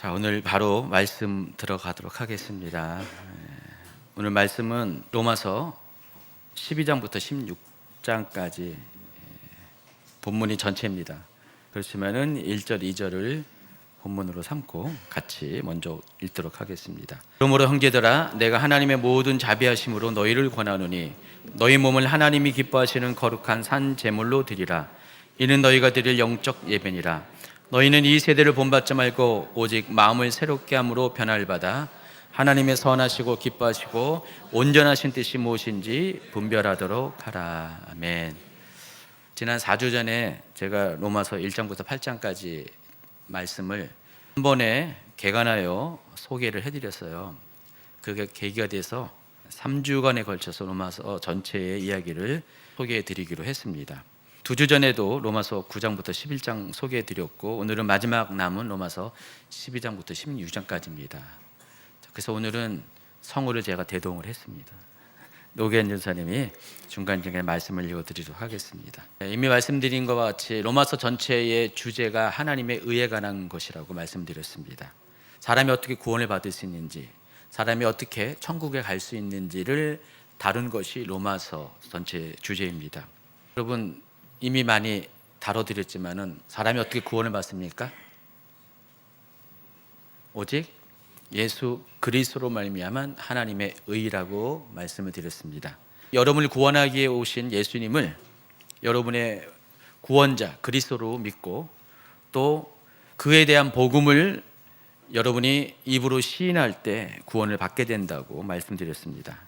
자, 오늘 바로 말씀 들어가도록 하겠습니다. 오늘 말씀은 로마서 12장부터 16장까지 본문이 전체입니다. 그렇지만은 1절, 2절을 본문으로 삼고 같이 먼저 읽도록 하겠습니다. 그러므로 형제들아, 내가 하나님의 모든 자비하심으로 너희를 권하노니 너희 몸을 하나님이 기뻐하시는 거룩한 산 제물로 드리라. 이는 너희가 드릴 영적 예배니라. 너희는 이 세대를 본받지 말고 오직 마음을 새롭게 함으로 변화를 받아 하나님의 선하시고 기뻐하시고 온전하신 뜻이 무엇인지 분별하도록 하라. 아멘. 지난 4주 전에 제가 로마서 1장부터 8장까지 말씀을 한 번에 개관하여 소개를 해드렸어요. 그게 계기가 돼서 3주간에 걸쳐서 로마서 전체의 이야기를 소개해드리기로 했습니다. 2주 전에도 로마서 9장부터 11장 소개해드렸고, 오늘은 마지막 남은 로마서 12장부터 16장까지입니다. 그래서 오늘은 성우를 제가 대동을 했습니다. 노기현 전사님이 중간중간에 말씀을 읽어드리도록 하겠습니다. 이미 말씀드린 것과 같이 로마서 전체의 주제가 하나님의 의에 관한 것이라고 말씀드렸습니다. 사람이 어떻게 구원을 받을 수 있는지, 사람이 어떻게 천국에 갈 수 있는지를 다룬 것이 로마서 전체 주제입니다. 여러분, 이미 많이 다뤄드렸지만은 사람이 어떻게 구원을 받습니까? 오직 예수 그리스도로 말미암은 하나님의 의라고 말씀을 드렸습니다. 여러분을 구원하기 위해 오신 예수님을 여러분의 구원자 그리스도로 믿고 또 그에 대한 복음을 여러분이 입으로 시인할 때 구원을 받게 된다고 말씀드렸습니다.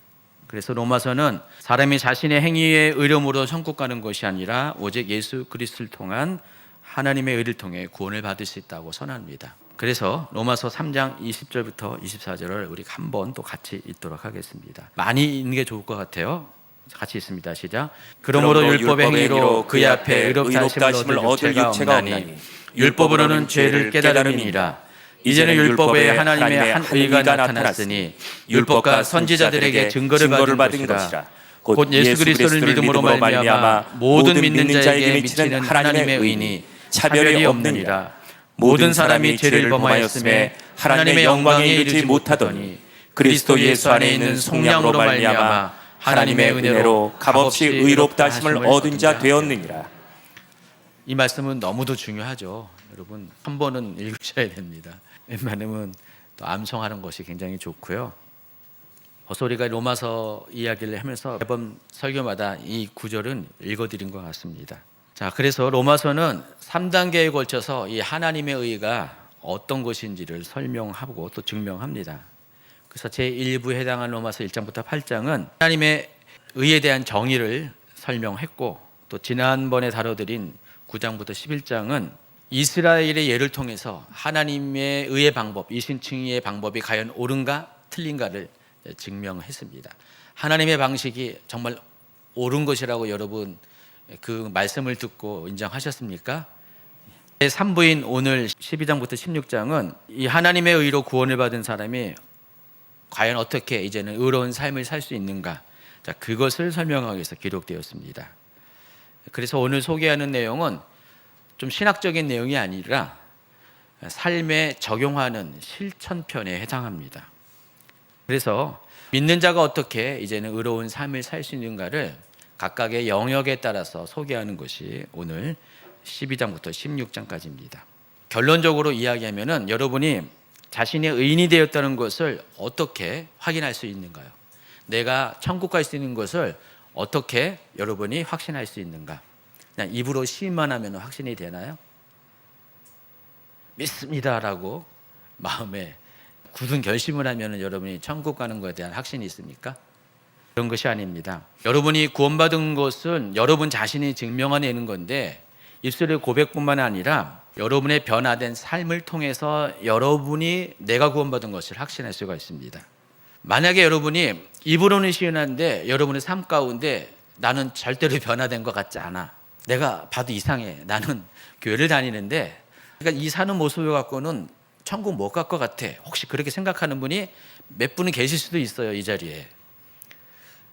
그래서 로마서는 사람이 자신의 행위의 의로움으로 천국 가는 것이 아니라 오직 예수 그리스도를 통한 하나님의 의를 통해 구원을 받을 수 있다고 선언합니다. 그래서 로마서 3장 20절부터 24절을 우리 한 번 또 같이 읽도록 하겠습니다. 많이 읽는 게 좋을 것 같아요. 같이 읽습니다. 시작. 그러므로 율법의 행위로 그의 앞에 의롭다 하심을 얻을 육체가 없나니 율법으로는 죄를 깨달음이니라. 이제는 율법에 하나님의 한 의가 나타났으니 율법과 선지자들에게 증거를 받은 것이라. 곧 예수 그리스도를 믿음으로 말미암아 모든 믿는 자에게 미치는 하나님의 의니 차별이 없느니라. 모든 사람이 죄를 범하였음에 하나님의 영광에 이르지 못하더니 그리스도 예수 안에 있는 속량으로 말미암아 하나님의 은혜로 값없이 의롭다 하심을 얻은 자 되었느니라. 이 말씀은 너무도 중요하죠. 여러분, 한 번은 읽으셔야 됩니다. 웬만하면 또 암송하는 것이 굉장히 좋고요. 우리가 로마서 이야기를 하면서 매번 설교마다 이 구절은 읽어드린 것 같습니다. 자, 그래서 로마서는 3단계에 걸쳐서 이 하나님의 의가 어떤 것인지를 설명하고 또 증명합니다. 그래서 제1부에 해당하는 로마서 1장부터 8장은 하나님의 의에 대한 정의를 설명했고, 또 지난번에 다뤄드린 9장부터 11장은 이스라엘의 예를 통해서 하나님의 의의 방법, 이신칭의의 방법이 과연 옳은가 틀린가를 증명했습니다. 하나님의 방식이 정말 옳은 것이라고 여러분 그 말씀을 듣고 인정하셨습니까? 3부인 오늘 12장부터 16장은 이 하나님의 의로 구원을 받은 사람이 과연 어떻게 이제는 의로운 삶을 살 수 있는가, 자, 그것을 설명하기 위해서 기록되었습니다. 그래서 오늘 소개하는 내용은 좀 신학적인 내용이 아니라 삶에 적용하는 실천편에 해당합니다. 그래서 믿는 자가 어떻게 이제는 의로운 삶을 살 수 있는가를 각각의 영역에 따라서 소개하는 것이 오늘 12장부터 16장까지입니다. 결론적으로 이야기하면은 여러분이 자신의 의인이 되었다는 것을 어떻게 확인할 수 있는가요? 내가 천국 갈 수 있는 것을 어떻게 여러분이 확신할 수 있는가? 그냥 입으로 시인만 하면 확신이 되나요? 믿습니다라고 마음에 굳은 결심을 하면 여러분이 천국 가는 것에 대한 확신이 있습니까? 그런 것이 아닙니다. 여러분이 구원받은 것은 여러분 자신이 증명해내는 건데, 입술의 고백뿐만 아니라 여러분의 변화된 삶을 통해서 여러분이 내가 구원받은 것을 확신할 수가 있습니다. 만약에 여러분이 입으로는 시인하는데 여러분의 삶 가운데 나는 절대로 변화된 것 같지 않아, 내가 봐도 이상해, 나는 교회를 다니는데 그러니까 이 사는 모습을 갖고는 천국 못 갈 것 같아, 혹시 그렇게 생각하는 분이 몇 분은 계실 수도 있어요. 이 자리에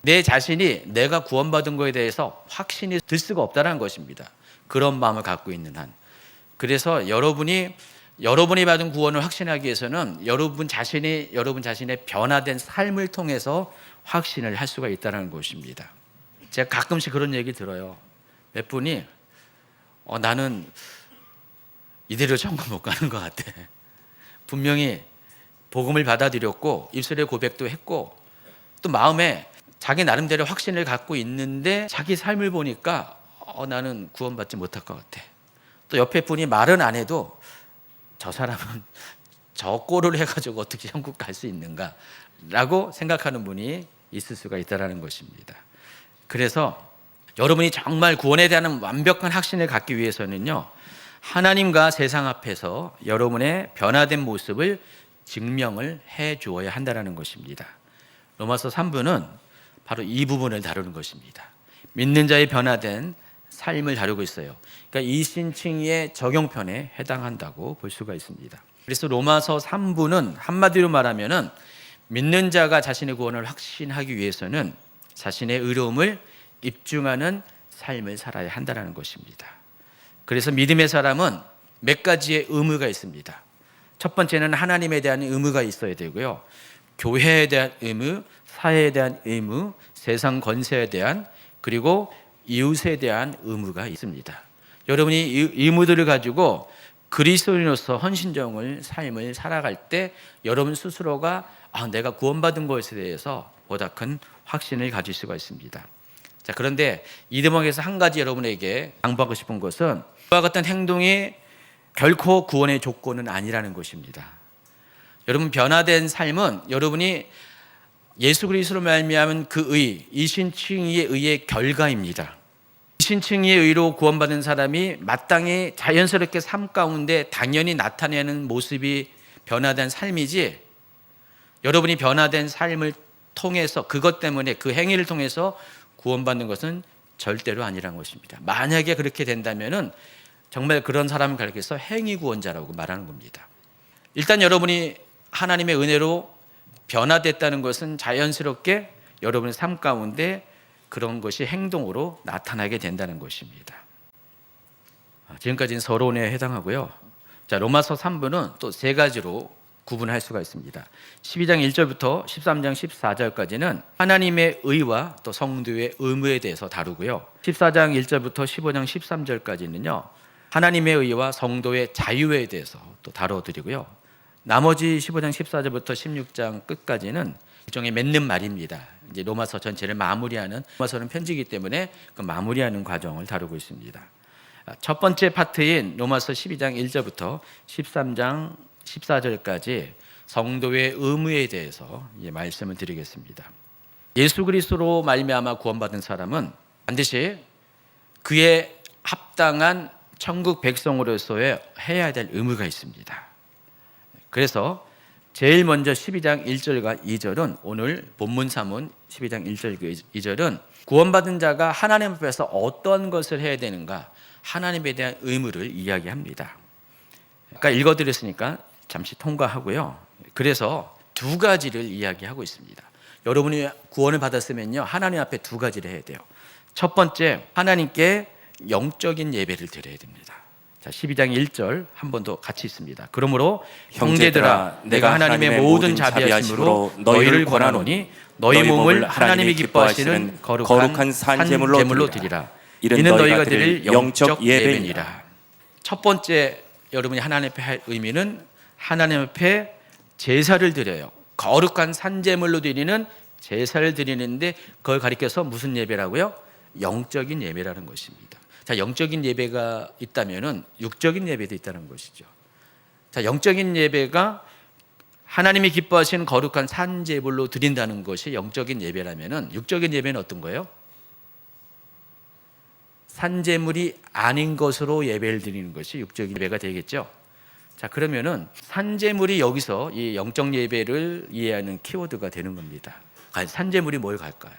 내 자신이 내가 구원받은 것에 대해서 확신이 들 수가 없다는 것입니다. 그런 마음을 갖고 있는 한. 그래서 여러분이 여러분이 받은 구원을 확신하기 위해서는 여러분 자신의 변화된 삶을 통해서 확신을 할 수가 있다는 것입니다. 제가 가끔씩 그런 얘기 들어요. 몇 분이 나는 이대로 천국 못 가는 것 같아. 분명히 복음을 받아들였고 입술에 고백도 했고 또 마음에 자기 나름대로 확신을 갖고 있는데 자기 삶을 보니까 나는 구원받지 못할 것 같아. 또 옆에 분이 말은 안 해도 저 사람은 저 꼴을 해가지고 어떻게 천국 갈 수 있는가 라고 생각하는 분이 있을 수가 있다는 것입니다. 그래서 여러분이 정말 구원에 대한 완벽한 확신을 갖기 위해서는요, 하나님과 세상 앞에서 여러분의 변화된 모습을 증명을 해 주어야 한다는 것입니다. 로마서 3부는 바로 이 부분을 다루는 것입니다. 믿는 자의 변화된 삶을 다루고 있어요. 그러니까 이신칭의의 적용편에 해당한다고 볼 수가 있습니다. 그래서 로마서 3부는 한마디로 말하면은 믿는 자가 자신의 구원을 확신하기 위해서는 자신의 의로움을 입증하는 삶을 살아야 한다는 것입니다. 그래서 믿음의 사람은 몇 가지의 의무가 있습니다. 첫 번째는 하나님에 대한 의무가 있어야 되고요. 교회에 대한 의무, 사회에 대한 의무, 세상 권세에 대한, 그리고 이웃에 대한 의무가 있습니다. 여러분이 이 의무들을 가지고 그리스도인으로서 헌신적인 삶을 살아갈 때 여러분 스스로가 내가 구원받은 것에 대해서 보다 큰 확신을 가질 수가 있습니다. 자, 그런데 이 대목에서 한 가지 여러분에게 양보하고 싶은 것은 이와 같은 행동이 결코 구원의 조건은 아니라는 것입니다. 여러분, 변화된 삶은 여러분이 예수 그리스도로 말미암은 그 의, 이신칭의의 의의 결과입니다. 이신칭의의 의로 구원받은 사람이 마땅히 자연스럽게 삶 가운데 당연히 나타내는 모습이 변화된 삶이지, 여러분이 변화된 삶을 통해서 그것 때문에 그 행위를 통해서 구원받는 것은 절대로 아니라는 것입니다. 만약에 그렇게 된다면은 정말 그런 사람을 가리켜서 행위 구원자라고 말하는 겁니다. 일단 여러분이 하나님의 은혜로 변화됐다는 것은 자연스럽게 여러분의 삶 가운데 그런 것이 행동으로 나타나게 된다는 것입니다. 지금까지는 서론에 해당하고요. 자, 로마서 3부는 또 세 가지로 구분할 수가 있습니다. 12장 1절부터 13장 14절까지는 하나님의 의와 또 성도의 의무에 대해서 다루고요. 14장 1절부터 15장 13절까지는요, 하나님의 의와 성도의 자유에 대해서 또 다뤄드리고요. 나머지 15장 14절부터 16장 끝까지는 일종의 맺는 말입니다. 이제 로마서 전체를 마무리하는, 로마서는 편지이기 때문에 그 마무리하는 과정을 다루고 있습니다. 첫 번째 파트인 로마서 12장 1절부터 13장 14절까지 성도의 의무에 대해서 말씀을 드리겠습니다. 예수 그리스도로 말미암아 구원받은 사람은 반드시 그의 합당한 천국 백성으로서의 해야 될 의무가 있습니다. 그래서 제일 먼저 12장 1절과 2절은, 오늘 본문 사문 12장 1절 2절은 구원받은 자가 하나님 앞에서 어떤 것을 해야 되는가, 하나님에 대한 의무를 이야기합니다. 그러니까 읽어드렸으니까 잠시 통과하고요. 그래서 두 가지를 이야기하고 있습니다. 여러분이 구원을 받았으면요, 하나님 앞에 두 가지를 해야 돼요. 첫 번째, 하나님께 영적인 예배를 드려야 됩니다. 자, 12장 1절 한 번 더 같이 있습니다. 그러므로 형제들아, 내가 하나님의 모든 자비하심으로 너희를 권하노니 너희 몸을 하나님이 기뻐하시는 거룩한 산제물로 드리라. 이는 너희가 드릴 영적 예배니라. 첫 번째, 여러분이 하나님 앞에 할 의미는 하나님 앞에 제사를 드려요. 거룩한 산제물로 드리는 제사를 드리는데, 그걸 가리켜서 무슨 예배라고요? 영적인 예배라는 것입니다. 자, 영적인 예배가 있다면은 육적인 예배도 있다는 것이죠. 자, 영적인 예배가 하나님이 기뻐하시는 거룩한 산제물로 드린다는 것이 영적인 예배라면은, 육적인 예배는 어떤 거예요? 산제물이 아닌 것으로 예배를 드리는 것이 육적인 예배가 되겠죠. 자, 그러면은 산제물이 여기서 이 영적 예배를 이해하는 키워드가 되는 겁니다. 산제물이 뭘 갈까요?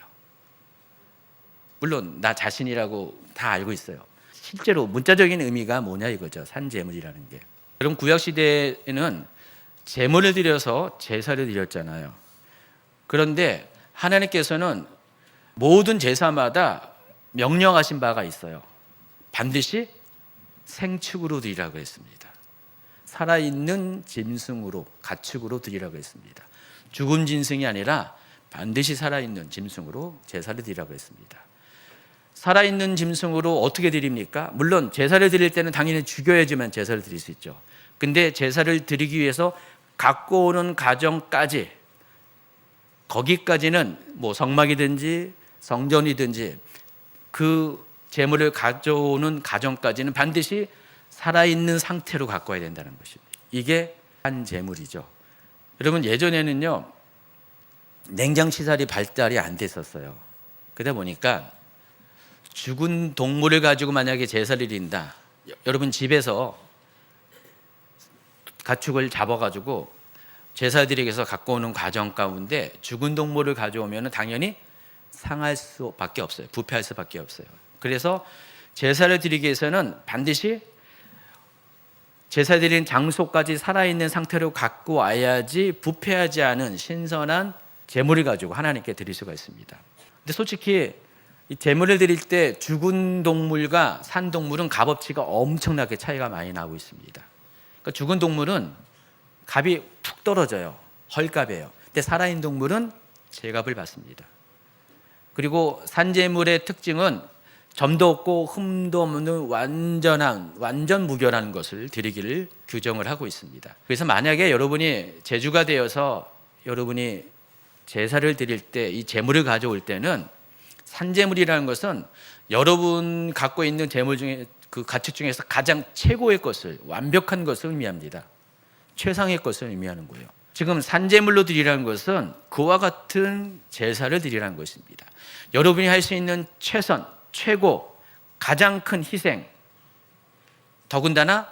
물론 나 자신이라고 다 알고 있어요. 실제로 문자적인 의미가 뭐냐 이거죠. 산제물이라는 게. 여러분, 구약 시대에는 제물을 드려서 제사를 드렸잖아요. 그런데 하나님께서는 모든 제사마다 명령하신 바가 있어요. 반드시 생축으로 드리라고 했습니다. 살아있는 짐승으로, 가축으로 드리라고 했습니다. 죽은 짐승이 아니라 반드시 살아있는 짐승으로 제사를 드리라고 했습니다. 살아있는 짐승으로 어떻게 드립니까? 물론 제사를 드릴 때는 당연히 죽여야지만 제사를 드릴 수 있죠. 근데 제사를 드리기 위해서 갖고 오는 과정까지, 거기까지는 뭐 성막이든지 성전이든지 그 제물을 가져오는 과정까지는 반드시 살아있는 상태로 갖고 와야 된다는 것입니다. 이게 한 제물이죠. 여러분, 예전에는요 냉장시설이 발달이 안 됐었어요. 그러다 보니까 죽은 동물을 가지고 만약에 제사를 드린다, 여러분 집에서 가축을 잡아가지고 제사 드리기 위해서 갖고 오는 과정 가운데 죽은 동물을 가져오면 당연히 상할 수밖에 없어요. 부패할 수밖에 없어요. 그래서 제사를 드리기 위해서는 반드시 제사 드리는 장소까지 살아있는 상태로 갖고 와야지 부패하지 않은 신선한 제물을 가지고 하나님께 드릴 수가 있습니다. 근데 솔직히 이 제물을 드릴 때 죽은 동물과 산 동물은 값어치가 엄청나게 차이가 많이 나고 있습니다. 그러니까 죽은 동물은 값이 툭 떨어져요. 헐값이에요. 근데 살아있는 동물은 제값을 받습니다. 그리고 산제물의 특징은 점도 없고 흠도 없는 완전 무결한 것을 드리기를 규정을 하고 있습니다. 그래서 만약에 여러분이 제주가 되어서 여러분이 제사를 드릴 때 이 제물을 가져올 때는, 산제물이라는 것은 여러분 갖고 있는 제물 중에, 그 가축 중에서 가장 최고의 것을, 완벽한 것을 의미합니다. 최상의 것을 의미하는 거예요. 지금 산제물로 드리라는 것은 그와 같은 제사를 드리라는 것입니다. 여러분이 할 수 있는 최선, 최고, 가장 큰 희생, 더군다나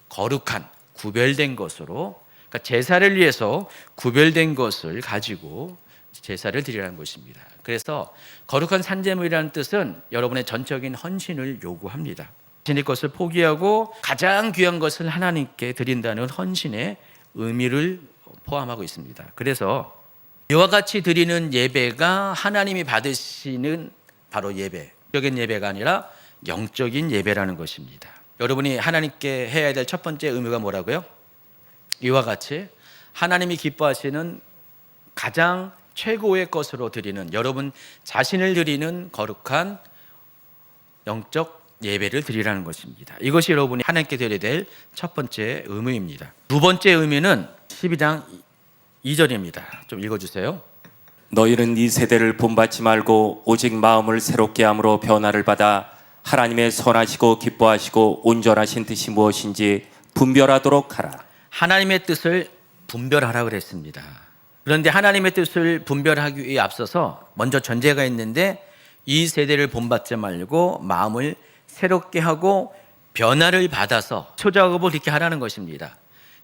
거룩한, 구별된 것으로, 그러니까 제사를 위해서 구별된 것을 가지고 제사를 드리라는 것입니다. 그래서 거룩한 산제물이라는 뜻은 여러분의 전적인 헌신을 요구합니다. 자신의 것을 포기하고 가장 귀한 것을 하나님께 드린다는 헌신의 의미를 포함하고 있습니다. 그래서 이와 같이 드리는 예배가 하나님이 받으시는 바로 예배, 적인 예배가 아니라 영적인 예배라는 것입니다. 여러분이 하나님께 해야 될 첫 번째 의무가 뭐라고요? 이와 같이 하나님이 기뻐하시는 가장 최고의 것으로 드리는, 여러분 자신을 드리는 거룩한 영적 예배를 드리라는 것입니다. 이것이 여러분이 하나님께 드려야 될 첫 번째 의무입니다. 두 번째 의무는 12장 2절입니다. 좀 읽어주세요. 너희는 이 세대를 본받지 말고 오직 마음을 새롭게 함으로 변화를 받아 하나님의 선하시고 기뻐하시고 온전하신 뜻이 무엇인지 분별하도록 하라. 하나님의 뜻을 분별하라 그랬습니다. 그런데 하나님의 뜻을 분별하기 위해 앞서서 먼저 전제가 있는데, 이 세대를 본받지 말고 마음을 새롭게 하고 변화를 받아서 초작업을 이렇게 하라는 것입니다.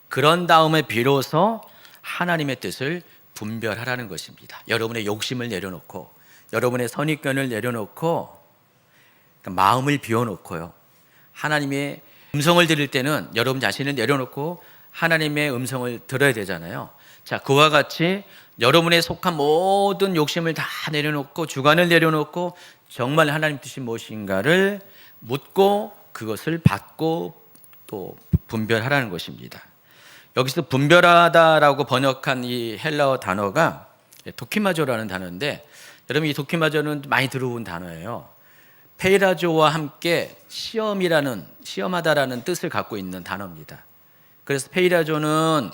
그런 다음에 비로소 하나님의 뜻을 분별하라는 것입니다. 여러분의 욕심을 내려놓고, 여러분의 선입견을 내려놓고, 마음을 비워놓고요, 하나님의 음성을 들을 때는 여러분 자신을 내려놓고 하나님의 음성을 들어야 되잖아요. 자, 그와 같이 여러분의 속한 모든 욕심을 다 내려놓고, 주관을 내려놓고 정말 하나님 뜻이 무엇인가를 묻고 그것을 받고 또 분별하라는 것입니다. 여기서 분별하다라고 번역한 이 헬라어 단어가 도키마조라는 단어인데, 여러분 이 도키마조는 많이 들어본 단어예요. 페이라조와 함께 시험하다라는 뜻을 갖고 있는 단어입니다. 그래서 페이라조는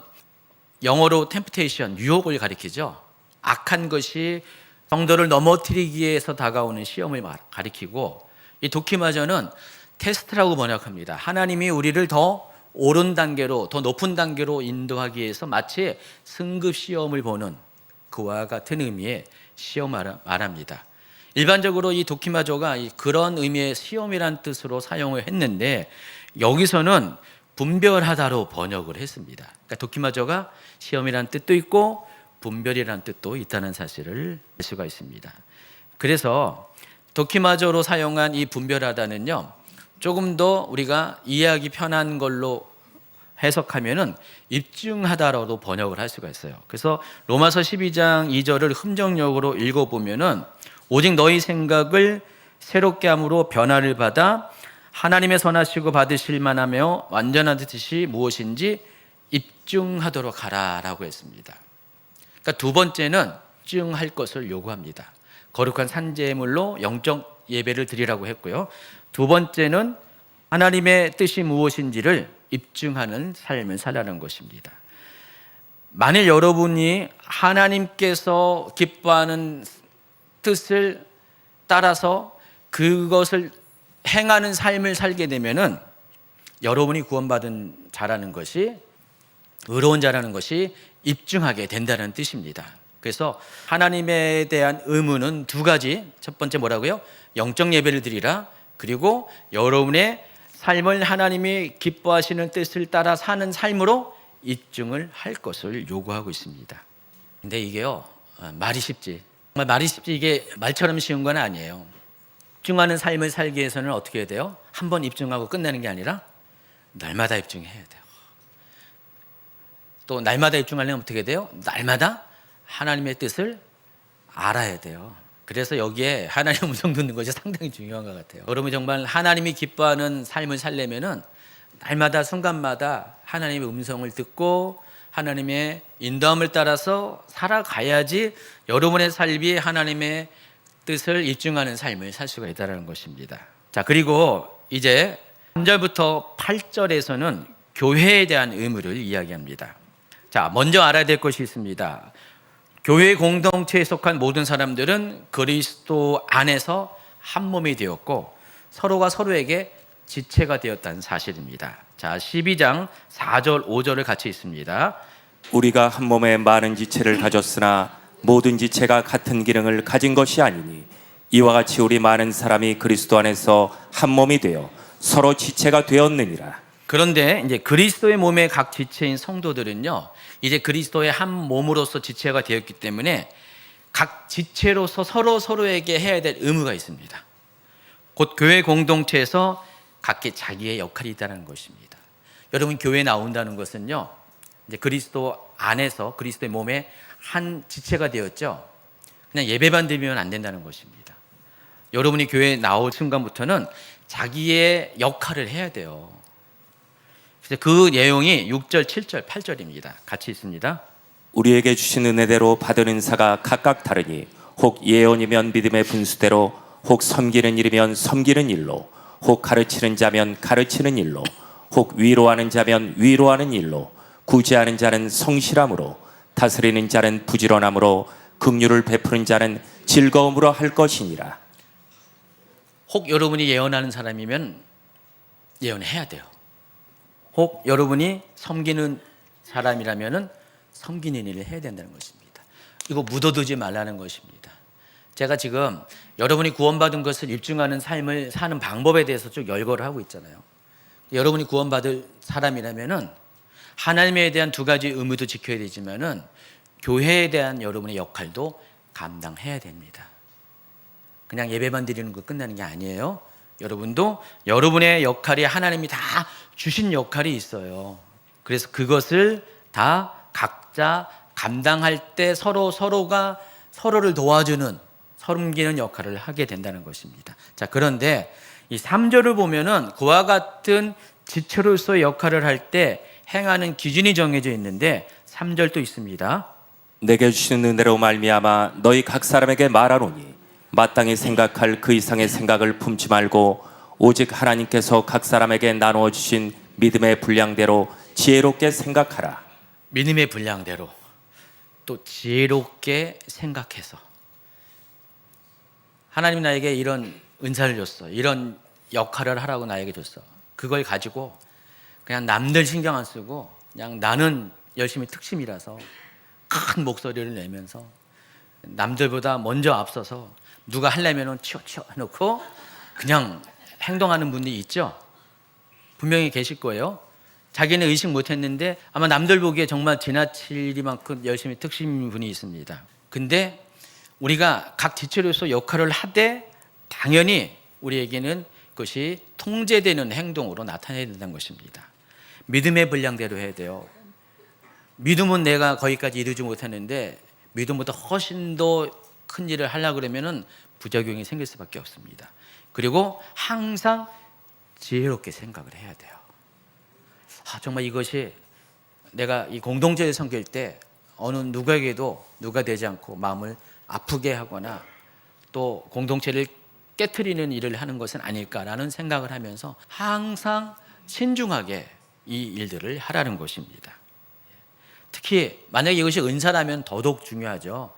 영어로 temptation, 유혹을 가리키죠. 악한 것이 성도를 넘어뜨리기 위해서 다가오는 시험을 가리키고, 이 도키마저는 테스트라고 번역합니다. 하나님이 우리를 더 옳은 단계로, 더 높은 단계로 인도하기 위해서 마치 승급 시험을 보는 그와 같은 의미의 시험을 말합니다. 일반적으로 이 도키마조가 그런 의미의 시험이란 뜻으로 사용을 했는데, 여기서는 분별하다로 번역을 했습니다. 그러니까 도키마조가 시험이라는 뜻도 있고 분별이라는 뜻도 있다는 사실을 알 수가 있습니다. 그래서 도키마조로 사용한 이 분별하다는요, 조금 더 우리가 이해하기 편한 걸로 해석하면은 입증하다라도 번역을 할 수가 있어요. 그래서 로마서 12장 2절을 흠정역으로 읽어보면은, 오직 너희 생각을 새롭게 함으로 변화를 받아 하나님의 선하시고 받으실 만하며 완전한 뜻이 무엇인지 입증하도록 하라라고 했습니다. 그러니까 두 번째는 입증할 것을 요구합니다. 거룩한 산제물로 영적 예배를 드리라고 했고요. 두 번째는 하나님의 뜻이 무엇인지를 입증하는 삶을 살라는 것입니다. 만일 여러분이 하나님께서 기뻐하는 뜻을 따라서 그것을 행하는 삶을 살게 되면은 여러분이 구원받은 자라는 것이, 의로운 자라는 것이 입증하게 된다는 뜻입니다. 그래서 하나님에 대한 의무는 두 가지. 첫 번째 뭐라고요? 영적 예배를 드리라. 그리고 여러분의 삶을 하나님이 기뻐하시는 뜻을 따라 사는 삶으로 입증을 할 것을 요구하고 있습니다. 근데 이게요, 말이 쉽지. 정말 말이 쉽지. 이게 말처럼 쉬운 건 아니에요. 입증하는 삶을 살기 위해서는 어떻게 해야 돼요? 한번 입증하고 끝내는 게 아니라 날마다 입증해야 돼요. 또 날마다 입증하려면 어떻게 돼요? 날마다 하나님의 뜻을 알아야 돼요. 그래서 여기에 하나님의 음성 듣는 것이 상당히 중요한 것 같아요. 여러분이 정말 하나님이 기뻐하는 삶을 살려면은 날마다 순간마다 하나님의 음성을 듣고 하나님의 인도함을 따라서 살아가야지 여러분의 삶이 하나님의 뜻을 입증하는 삶을 살 수가 있다는 것입니다. 자, 그리고 이제 3절부터 8절에서는 교회에 대한 의무를 이야기합니다. 자, 먼저 알아야 될 것이 있습니다. 교회 공동체에 속한 모든 사람들은 그리스도 안에서 한 몸이 되었고 서로가 서로에게 지체가 되었다는 사실입니다. 자, 12장 4절 5절을 같이 있습니다. 우리가 한 몸에 많은 지체를 가졌으나 모든 지체가 같은 기능을 가진 것이 아니니 이와 같이 우리 많은 사람이 그리스도 안에서 한 몸이 되어 서로 지체가 되었느니라. 그런데 이제 그리스도의 몸의 각 지체인 성도들은요, 이제 그리스도의 한 몸으로서 지체가 되었기 때문에 각 지체로서 서로에게 해야 될 의무가 있습니다. 곧 교회 공동체에서 각기 자기의 역할이 있다는 것입니다. 여러분, 교회에 나온다는 것은요, 이제 그리스도 안에서 그리스도의 몸의 한 지체가 되었죠. 그냥 예배만 드리면 안 된다는 것입니다. 여러분이 교회에 나온 순간부터는 자기의 역할을 해야 돼요. 그래서 그 내용이 6절, 7절, 8절입니다. 같이 있습니다. 우리에게 주신 은혜대로 받은 은사가 각각 다르니 혹 예언이면 믿음의 분수대로, 혹 섬기는 일이면 섬기는 일로, 혹 가르치는 자면 가르치는 일로, 혹 위로하는 자면 위로하는 일로, 구제하는 자는 성실함으로, 다스리는 자는 부지런함으로, 긍휼을 베푸는 자는 즐거움으로 할 것이니라. 혹 여러분이 예언하는 사람이면 예언해야 돼요. 혹 여러분이 섬기는 사람이라면 섬기는 일을 해야 된다는 것입니다. 이거 묻어두지 말라는 것입니다. 제가 지금 여러분이 구원받은 것을 입증하는 삶을 사는 방법에 대해서 쭉 열거를 하고 있잖아요. 여러분이 구원받을 사람이라면 하나님에 대한 두 가지 의무도 지켜야 되지만은 교회에 대한 여러분의 역할도 감당해야 됩니다. 그냥 예배만 드리는 거 끝나는 게 아니에요. 여러분도 여러분의 역할이 하나님이 다 주신 역할이 있어요. 그래서 그것을 다 각자 감당할 때 서로가 서로를 도와주는, 섬기는 역할을 하게 된다는 것입니다. 자, 그런데 이 3절을 보면은 그와 같은 지체로서의 역할을 할 때 행하는 기준이 정해져 있는데 3절도 있습니다. 내게 주신 은혜로 말미암아 너희 각 사람에게 말하노니 마땅히 생각할 그 이상의 생각을 품지 말고 오직 하나님께서 각 사람에게 나누어 주신 믿음의 분량대로 지혜롭게 생각하라. 믿음의 분량대로 또 지혜롭게 생각해서, 하나님 나에게 이런 은사를 줬어, 이런 역할을 하라고 나에게 줬어. 그걸 가지고 그냥 남들 신경 안 쓰고 그냥 나는 열심히 특심이라서 큰 목소리를 내면서 남들보다 먼저 앞서서 누가 하려면 치워 놓고 그냥 행동하는 분들이 있죠. 분명히 계실 거예요. 자기는 의식 못했는데 아마 남들 보기에 정말 지나치리만큼 열심히 특심인 분이 있습니다. 근데 우리가 각 지체로서 역할을 하되 당연히 우리에게는 그것이 통제되는 행동으로 나타내야 된다는 것입니다. 믿음의 분량대로 해야 돼요. 믿음은 내가 거기까지 이루지 못하는데 믿음보다 훨씬 더 큰 일을 하려고 그러면은 부작용이 생길 수밖에 없습니다. 그리고 항상 지혜롭게 생각을 해야 돼요. 정말 이것이 내가 이 공동체를 섬길 때 어느 누구에게도 누가 되지 않고 마음을 아프게 하거나 또 공동체를 깨트리는 일을 하는 것은 아닐까라는 생각을 하면서 항상 신중하게 이 일들을 하라는 것입니다. 특히 만약에 이것이 은사라면 더더욱 중요하죠.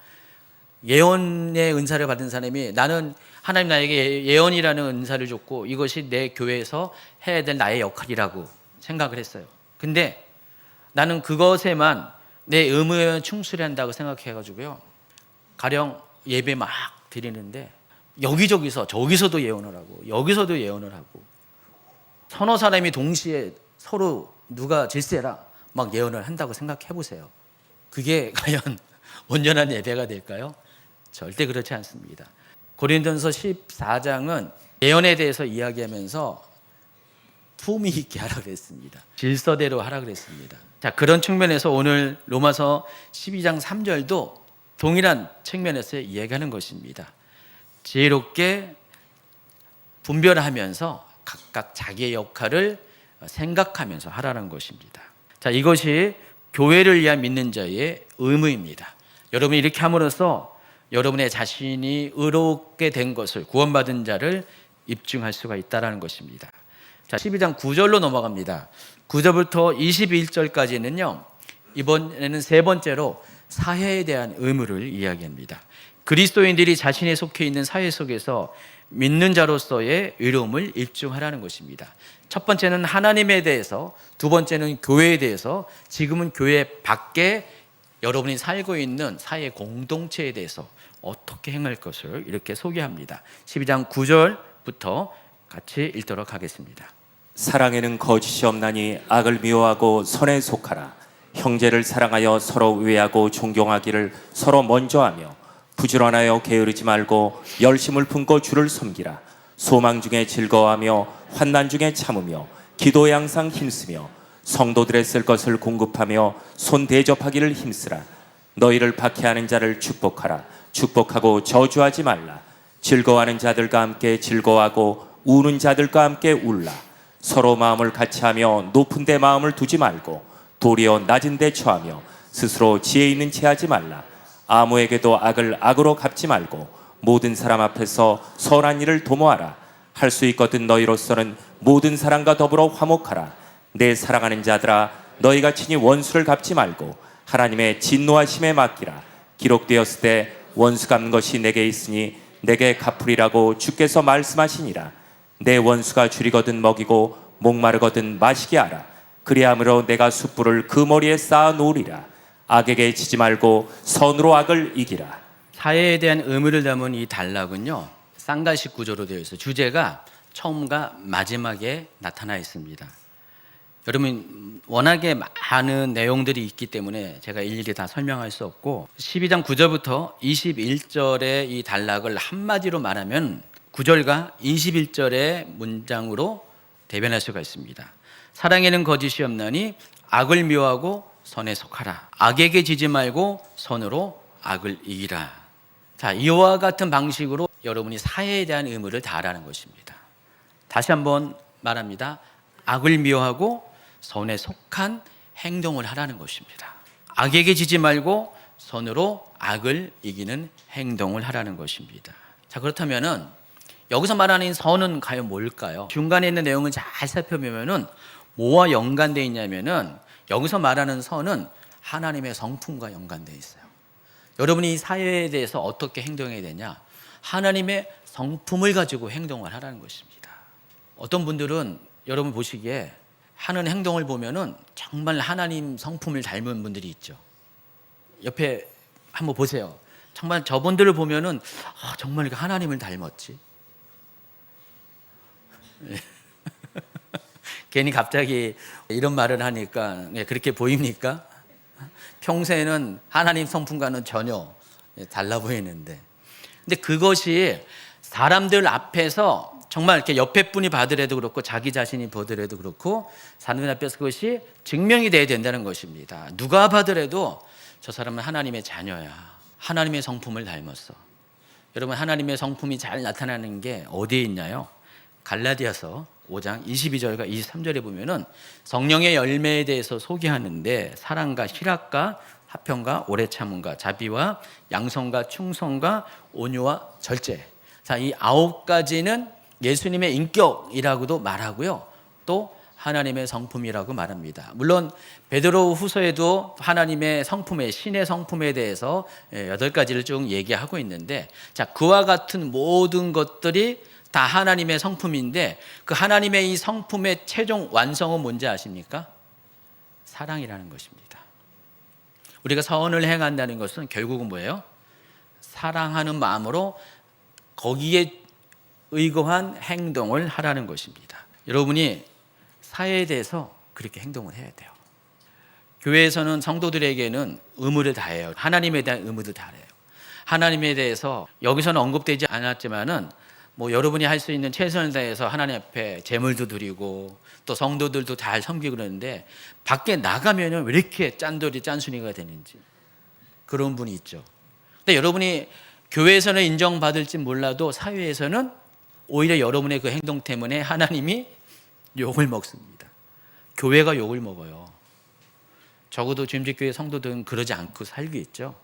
예언의 은사를 받은 사람이 나는 하나님 나에게 예언이라는 은사를 줬고 이것이 내 교회에서 해야 될 나의 역할이라고 생각을 했어요. 근데 나는 그것에만 내 의무에 충실한다고 생각해가지고요. 가령 예배 막 드리는데 여기저기서 저기서도 예언을 하고 여기서도 예언을 하고 서너 사람이 동시에 서로 누가 질세라 막 예언을 한다고 생각해 보세요. 그게 과연 온전한 예배가 될까요? 절대 그렇지 않습니다. 고린도전서 14장은 예언에 대해서 이야기하면서 품위 있게 하라 그랬습니다. 질서대로 하라 그랬습니다. 자, 그런 측면에서 오늘 로마서 12장 3절도 동일한 측면에서 이야기하는 것입니다. 지혜롭게 분별하면서 각각 자기의 역할을 생각하면서 하라는 것입니다. 자, 이것이 교회를 위한 믿는 자의 의무입니다. 여러분이 이렇게 함으로써 여러분의 자신이 의롭게 된 것을 구원받은 자를 입증할 수가 있다는 것입니다. 자, 12장 9절로 넘어갑니다. 9절부터 21절까지는요. 이번에는 세 번째로 사회에 대한 의무를 이야기합니다. 그리스도인들이 자신이 속해 있는 사회 속에서 믿는 자로서의 의로움을 입증하라는 것입니다. 첫 번째는 하나님에 대해서, 두 번째는 교회에 대해서, 지금은 교회 밖에 여러분이 살고 있는 사회 공동체에 대해서 어떻게 행할 것을 이렇게 소개합니다. 12장 9절부터 같이 읽도록 하겠습니다. 사랑에는 거짓이 없나니 악을 미워하고 선에 속하라. 형제를 사랑하여 서로 우애하고 존경하기를 서로 먼저 하며 부지런하여 게으르지 말고 열심을 품고 주를 섬기라. 소망 중에 즐거워하며 환난 중에 참으며 기도에 항상 힘쓰며 성도들의 쓸 것을 공급하며 손 대접하기를 힘쓰라. 너희를 박해하는 자를 축복하라. 축복하고 저주하지 말라. 즐거워하는 자들과 함께 즐거워하고 우는 자들과 함께 울라. 서로 마음을 같이하며 높은 데 마음을 두지 말고 도리어 낮은 데 처하며 스스로 지혜 있는 체 하지 말라. 아무에게도 악을 악으로 갚지 말고 모든 사람 앞에서 선한 일을 도모하라. 할 수 있거든 너희로서는 모든 사람과 더불어 화목하라. 내 사랑하는 자들아, 너희가 친히 원수를 갚지 말고 하나님의 진노하심에 맡기라. 기록되었을 때 원수 갚는 것이 내게 있으니 내게 갚으리라고 주께서 말씀하시니라. 내 원수가 줄이거든 먹이고 목마르거든 마시게 하라. 그리함으로 내가 숯불을 그 머리에 쌓아 놓으리라. 악에게 지지 말고 선으로 악을 이기라. 사회에 대한 의무를 담은 이 단락은요, 쌍가식 구조로 되어 있어요. 주제가 처음과 마지막에 나타나 있습니다. 여러분, 워낙에 많은 내용들이 있기 때문에 제가 일일이 다 설명할 수 없고 12장 9절부터 21절의 이 단락을 한마디로 말하면 9절과 21절의 문장으로 대변할 수가 있습니다. 사랑에는 거짓이 없나니 악을 미워하고 선에 속하라. 악에게 지지 말고 선으로 악을 이기라. 자, 이와 같은 방식으로 여러분이 사회에 대한 의무를 다하라는 것입니다. 다시 한번 말합니다. 악을 미워하고 선에 속한 행동을 하라는 것입니다. 악에게 지지 말고 선으로 악을 이기는 행동을 하라는 것입니다. 자, 그렇다면은 여기서 말하는 선은 과연 뭘까요? 중간에 있는 내용을 잘 살펴보면은 뭐와 연관되어 있냐면은 여기서 말하는 선은 하나님의 성품과 연관되어 있어요. 여러분이 이 사회에 대해서 어떻게 행동해야 되냐? 하나님의 성품을 가지고 행동을 하라는 것입니다. 어떤 분들은 여러분 보시기에 하는 행동을 보면은 정말 하나님 성품을 닮은 분들이 있죠. 옆에 한번 보세요. 정말 저분들을 보면은 정말 이렇게 하나님을 닮았지. 괜히 갑자기 이런 말을 하니까 그렇게 보입니까? 평소에는 하나님 성품과는 전혀 달라 보이는데, 근데 그것이 사람들 앞에서 정말 이렇게 옆에 분이 봐더라도 그렇고 자기 자신이 보더라도 그렇고 사람들 앞에서 그것이 증명이 돼야 된다는 것입니다. 누가 봐더라도 저 사람은 하나님의 자녀야. 하나님의 성품을 닮았어. 여러분, 하나님의 성품이 잘 나타나는 게 어디에 있나요? 갈라디아서 5장 22절과 23절에 보면은 성령의 열매에 대해서 소개하는데 사랑과 희락과 화평과 오래 참음과 자비와 양성과 충성과 온유와 절제. 자, 이 9가지는 예수님의 인격이라고도 말하고요. 또 하나님의 성품이라고 말합니다. 물론 베드로 후서에도 하나님의 성품의 신의 성품에 대해서 8가지를 쭉 얘기하고 있는데, 자, 그와 같은 모든 것들이 다 하나님의 성품인데 그 하나님의 이 성품의 최종 완성은 뭔지 아십니까? 사랑이라는 것입니다. 우리가 선을 행한다는 것은 결국은 뭐예요? 사랑하는 마음으로 거기에 의거한 행동을 하라는 것입니다. 여러분이 사회에 대해서 그렇게 행동을 해야 돼요. 교회에서는 성도들에게는 의무를 다해요. 하나님에 대한 의무도 다해요. 하나님에 대해서 여기서는 언급되지 않았지만은 여러분이 할 수 있는 최선을 다해서 하나님 앞에 제물도 드리고 또 성도들도 잘 섬기고 그러는데 밖에 나가면은 왜 이렇게 짠순이가 되는지 그런 분이 있죠. 근데 여러분이 교회에서는 인정받을지 몰라도 사회에서는 오히려 여러분의 그 행동 때문에 하나님이 욕을 먹습니다. 교회가 욕을 먹어요. 적어도 주임직교회 성도들은 그러지 않고 살겠죠.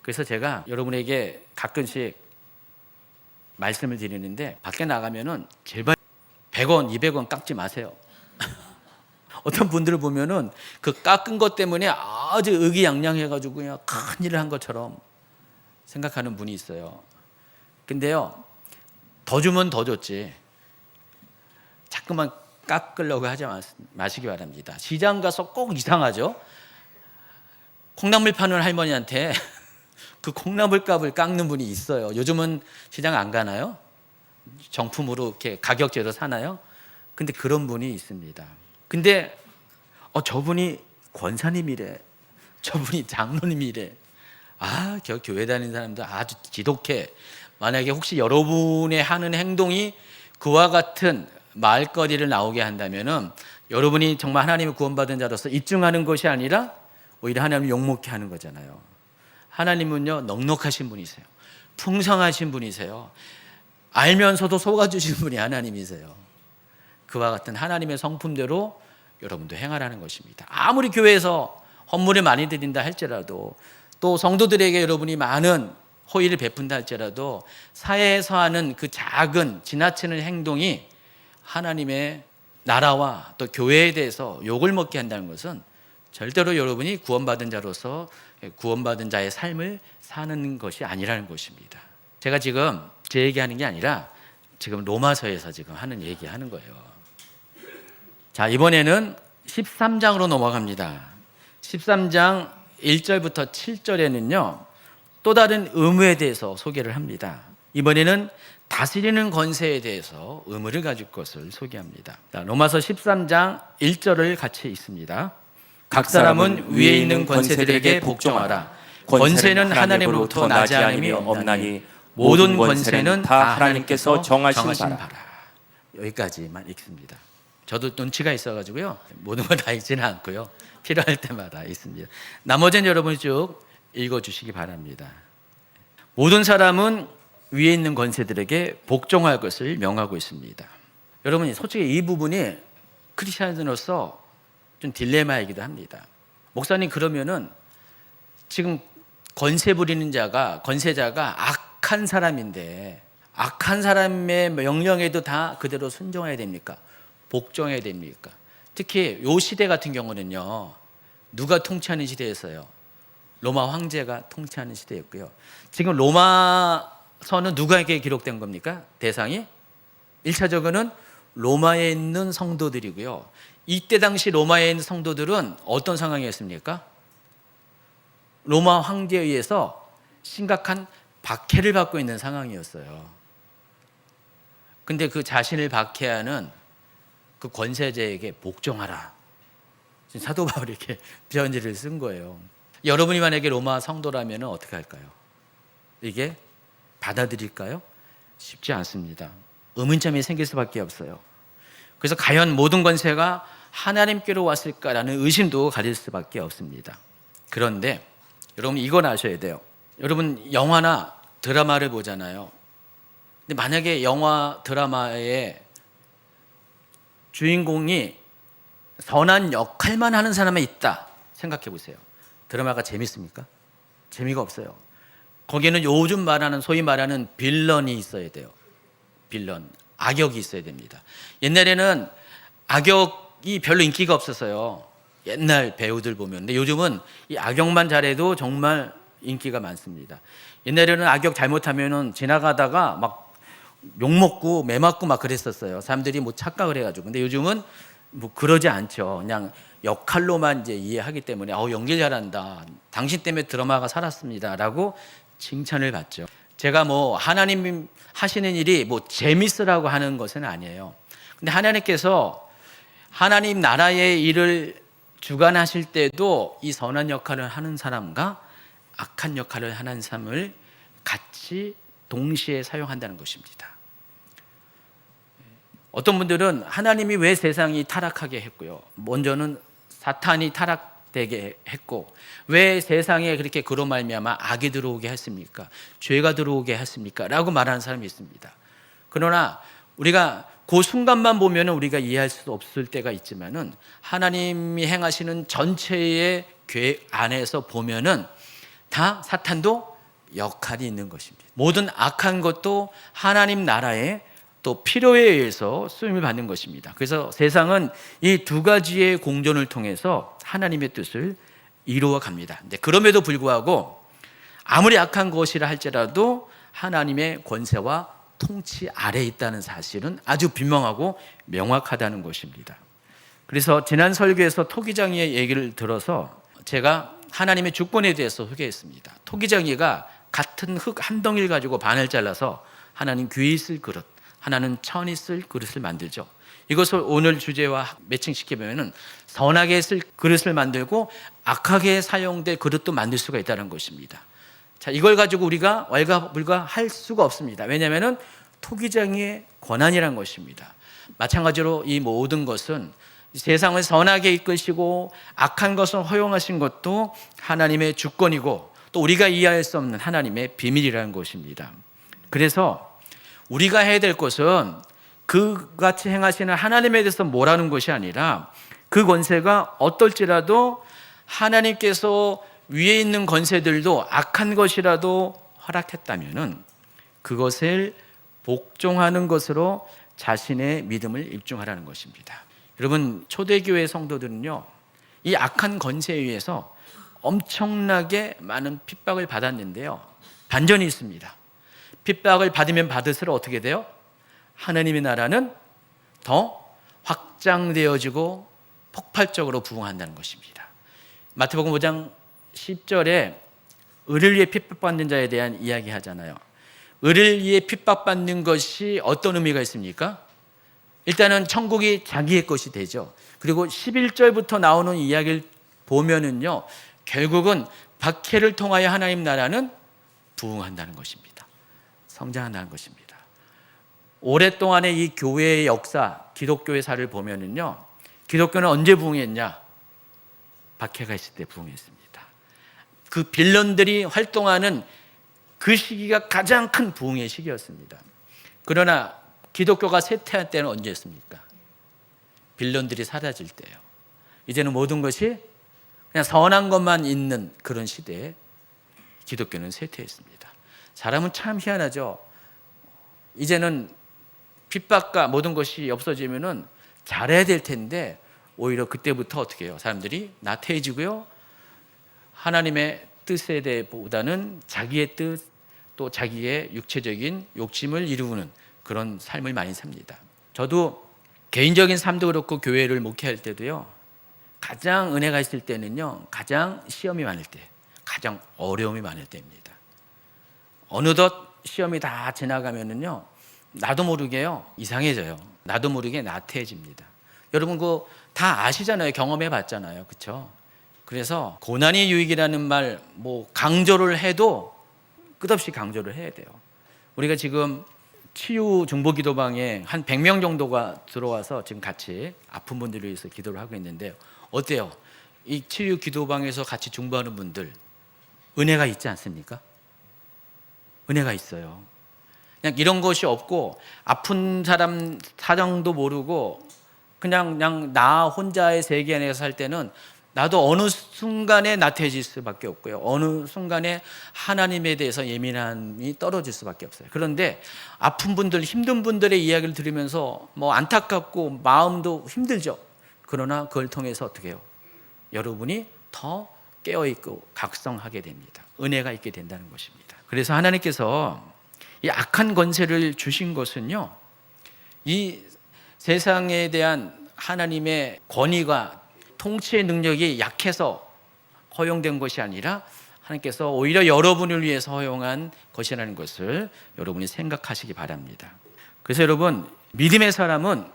그래서 제가 여러분에게 가끔씩 말씀을 드리는데 밖에 나가면은 제발 100원, 200원 깎지 마세요. 어떤 분들을 보면은 그 깎은 것 때문에 아주 의기양양해가지고 그냥 큰일을 한 것처럼 생각하는 분이 있어요. 근데요, 더 주면 더 줬지. 자꾸만 깎으려고 하지 마시기 바랍니다. 시장 가서 꼭 이상하죠. 콩나물 파는 할머니한테 그 콩나물 값을 깎는 분이 있어요. 요즘은 시장 안 가나요? 정품으로 이렇게 가격제로 사나요? 근데 그런 분이 있습니다. 근데 저분이 권사님이래, 저분이 장로님이래. 저 교회 다니는 사람들 아주 지독해. 만약에 혹시 여러분의 하는 행동이 그와 같은 말거리를 나오게 한다면은 여러분이 정말 하나님의 구원받은 자로서 입증하는 것이 아니라 오히려 하나님을 욕먹게 하는 거잖아요. 하나님은요, 넉넉하신 분이세요. 풍성하신 분이세요. 알면서도 속아주신 분이 하나님이세요. 그와 같은 하나님의 성품대로 여러분도 행하라는 것입니다. 아무리 교회에서 헌물을 많이 드린다 할지라도 또 성도들에게 여러분이 많은 호의를 베푼다 할지라도 사회에서 하는 그 작은 지나치는 행동이 하나님의 나라와 또 교회에 대해서 욕을 먹게 한다는 것은 절대로 여러분이 구원받은 자로서 구원받은 자의 삶을 사는 것이 아니라는 것입니다. 제가 지금 제 얘기하는 게 아니라 지금 로마서에서 지금 하는 얘기하는 거예요. 자, 이번에는 13장으로 넘어갑니다. 13장 1절부터 7절에는요, 또 다른 의무에 대해서 소개를 합니다. 이번에는 다스리는 권세에 대해서 의무를 가질 것을 소개합니다. 자, 로마서 13장 1절을 같이 읽습니다. 각 사람은 위에 있는 권세들에게 복종하라. 권세는 하나님으로부터 나지 않음이 없나니 모든 권세는 다 하나님께서 정하신 바라. 여기까지만 읽습니다. 저도 눈치가 있어가지고요, 모든 걸 다 읽지는 않고요, 필요할 때마다 읽습니다. 나머지는 여러분이 쭉 읽어주시기 바랍니다. 모든 사람은 위에 있는 권세들에게 복종할 것을 명하고 있습니다. 여러분이 솔직히 이 부분이 크리스천으로서 좀 딜레마이기도 합니다. 목사님, 그러면은 지금 권세 부리는 권세자가 악한 사람인데 악한 사람의 명령에도 다 그대로 순종해야 됩니까? 복종해야 됩니까? 특히 이 시대 같은 경우는요, 누가 통치하는 시대였어요? 로마 황제가 통치하는 시대였고요. 지금 로마서는 누구에게 기록된 겁니까? 대상이 1차적으로는 로마에 있는 성도들이고요. 이때 당시 로마에 있는 성도들은 어떤 상황이었습니까? 로마 황제에 의해서 심각한 박해를 받고 있는 상황이었어요. 근데 그 자신을 박해하는 그 권세자에게 복종하라. 사도 바울이 이렇게 편지를 쓴 거예요. 여러분이 만약에 로마 성도라면 어떻게 할까요? 이게 받아들일까요? 쉽지 않습니다. 의문점이 생길 수밖에 없어요. 그래서 과연 모든 권세가 하나님께로 왔을까라는 의심도 가질 수밖에 없습니다. 그런데 여러분, 이건 아셔야 돼요. 여러분, 영화나 드라마를 보잖아요. 근데 만약에 영화 드라마에 주인공이 선한 역할만 하는 사람이 있다 생각해 보세요. 드라마가 재밌습니까? 재미가 없어요. 거기는 요즘 말하는 소위 말하는 빌런이 있어야 돼요. 빌런, 악역이 있어야 됩니다. 옛날에는 악역이 별로 인기가 없었어요. 옛날 배우들 보면. 근데 요즘은 이 악역만 잘해도 정말 인기가 많습니다. 옛날에는 악역 잘못하면은 지나가다가 막 욕먹고 매 맞고 막 그랬었어요. 사람들이 뭐 착각을 해가지고. 근데 요즘은 뭐 그러지 않죠. 그냥 역할로만 이제 이해하기 때문에 연기 잘한다. 당신 때문에 드라마가 살았습니다라고 칭찬을 받죠. 제가 뭐 하나님 하시는 일이 뭐 재밌으라고 하는 것은 아니에요. 근데 하나님께서 하나님 나라의 일을 주관하실 때도 이 선한 역할을 하는 사람과 악한 역할을 하는 사람을 같이 동시에 사용한다는 것입니다. 어떤 분들은 하나님이 왜 세상이 타락하게 했고요, 먼저는 사탄이 타락되게 했고 왜 세상에 그렇게 그로 말미암아 악이 들어오게 했습니까? 죄가 들어오게 했습니까? 라고 말하는 사람이 있습니다. 그러나 우리가 그 순간만 보면 우리가 이해할 수 없을 때가 있지만은 하나님이 행하시는 전체의 계획 안에서 보면은 다 사탄도 역할이 있는 것입니다. 모든 악한 것도 하나님 나라의 또 필요에 의해서 쓰임을 받는 것입니다. 그래서 세상은 이 두 가지의 공존을 통해서 하나님의 뜻을 이루어 갑니다. 근데 그럼에도 불구하고 아무리 악한 것이라 할지라도 하나님의 권세와 통치 아래에 있다는 사실은 아주 분명하고 명확하다는 것입니다. 그래서 지난 설교에서 토기장이의 얘기를 들어서 제가 하나님의 주권에 대해서 소개했습니다. 토기장이가 같은 흙 한 덩이를 가지고 반을 잘라서 하나는 귀에 쓸 그릇, 하나는 천이 쓸 그릇을 만들죠. 이것을 오늘 주제와 매칭시키면 선하게 쓸 그릇을 만들고 악하게 사용될 그릇도 만들 수가 있다는 것입니다. 자, 이걸 가지고 우리가 왈가불가할 수가 없습니다. 왜냐하면 토기장의 권한이란 것입니다. 마찬가지로 이 모든 것은 세상을 선하게 이끄시고 악한 것을 허용하신 것도 하나님의 주권이고 또 우리가 이해할 수 없는 하나님의 비밀이라는 것입니다. 그래서 우리가 해야 될 것은 그같이 행하시는 하나님에 대해서 뭐라는 것이 아니라 그 권세가 어떨지라도 하나님께서 위에 있는 권세들도 악한 것이라도 허락했다면 그것을 복종하는 것으로 자신의 믿음을 입증하라는 것입니다. 여러분, 초대교회 성도들은요, 이 악한 권세에 의해서 엄청나게 많은 핍박을 받았는데요, 반전이 있습니다. 핍박을 받으면 받을수록 어떻게 돼요? 하나님의 나라는 더 확장되어지고 폭발적으로 부흥한다는 것입니다. 마태복음 5장 10절에 의를 위해 핍박받는 자에 대한 이야기 하잖아요. 의를 위해 핍박받는 것이 어떤 의미가 있습니까? 일단은 천국이 자기의 것이 되죠. 그리고 11절부터 나오는 이야기를 보면은요, 결국은 박해를 통하여 하나님 나라는 부흥한다는 것입니다. 성장한다는 것입니다. 오랫동안의 이 교회의 역사, 기독교의사를 보면은요, 기독교는 언제 부흥했냐? 박해가 있을 때 부흥했습니다. 그 빌런들이 활동하는 그 시기가 가장 큰 부흥의 시기였습니다. 그러나 기독교가 쇠퇴할 때는 언제였습니까? 빌런들이 사라질 때예요. 이제는 모든 것이 그냥 선한 것만 있는 그런 시대에 기독교는 쇠퇴했습니다. 사람은 참 희한하죠. 이제는 핍박과 모든 것이 없어지면은 잘해야 될 텐데 오히려 그때부터 어떻게 해요? 사람들이 나태해지고요, 하나님의 뜻에 대해보다는 자기의 뜻, 또 자기의 육체적인 욕심을 이루는 그런 삶을 많이 삽니다. 저도 개인적인 삶도 그렇고 교회를 목회할 때도요, 가장 은혜가 있을 때는요, 가장 시험이 많을 때, 가장 어려움이 많을 때입니다. 어느덧 시험이 다 지나가면은요, 나도 모르게요, 이상해져요. 나도 모르게 나태해집니다. 여러분 그거 다 아시잖아요. 경험해 봤잖아요. 그렇죠? 그래서 고난이 유익이라는 말 뭐 강조를 해도 끝없이 강조를 해야 돼요. 우리가 지금 치유 중보기도방에 한 100명 정도가 들어와서 지금 같이 아픈 분들을 위해서 기도를 하고 있는데요. 어때요? 이 치유 기도방에서 같이 중보하는 분들 은혜가 있지 않습니까? 은혜가 있어요. 그냥 이런 것이 없고 아픈 사람 사정도 모르고 그냥 나 혼자의 세계 안에서 살 때는 나도 어느 순간에 나태해질 수밖에 없고요. 어느 순간에 하나님에 대해서 예민함이 떨어질 수밖에 없어요. 그런데 아픈 분들, 힘든 분들의 이야기를 들으면서 뭐 안타깝고 마음도 힘들죠. 그러나 그걸 통해서 어떻게 해요? 여러분이 더 깨어있고 각성하게 됩니다. 은혜가 있게 된다는 것입니다. 그래서 하나님께서 이 악한 권세를 주신 것은요, 이 세상에 대한 하나님의 권위가 통치의 능력이 약해서 허용된 것이 아니라 하나님께서 오히려 여러분을 위해서 허용한 것이라는 것을 여러분이 생각하시기 바랍니다. 그래서 여러분, 믿음의 사람은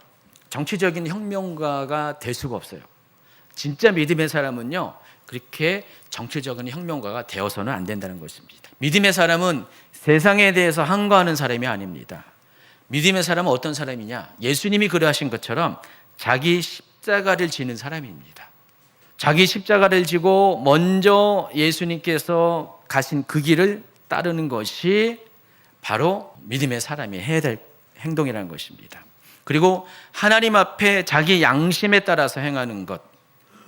정치적인 혁명가가 될 수가 없어요. 진짜 믿음의 사람은요, 그렇게 정치적인 혁명가가 되어서는 안 된다는 것입니다. 믿음의 사람은 세상에 대해서 항거하는 사람이 아닙니다. 믿음의 사람은 어떤 사람이냐? 예수님이 그러하신 것처럼 자기 십자가를 지는 사람입니다. 자기 십자가를 지고 먼저 예수님께서 가신 그 길을 따르는 것이 바로 믿음의 사람이 해야 될 행동이라는 것입니다. 그리고 하나님 앞에 자기 양심에 따라서 행하는 것,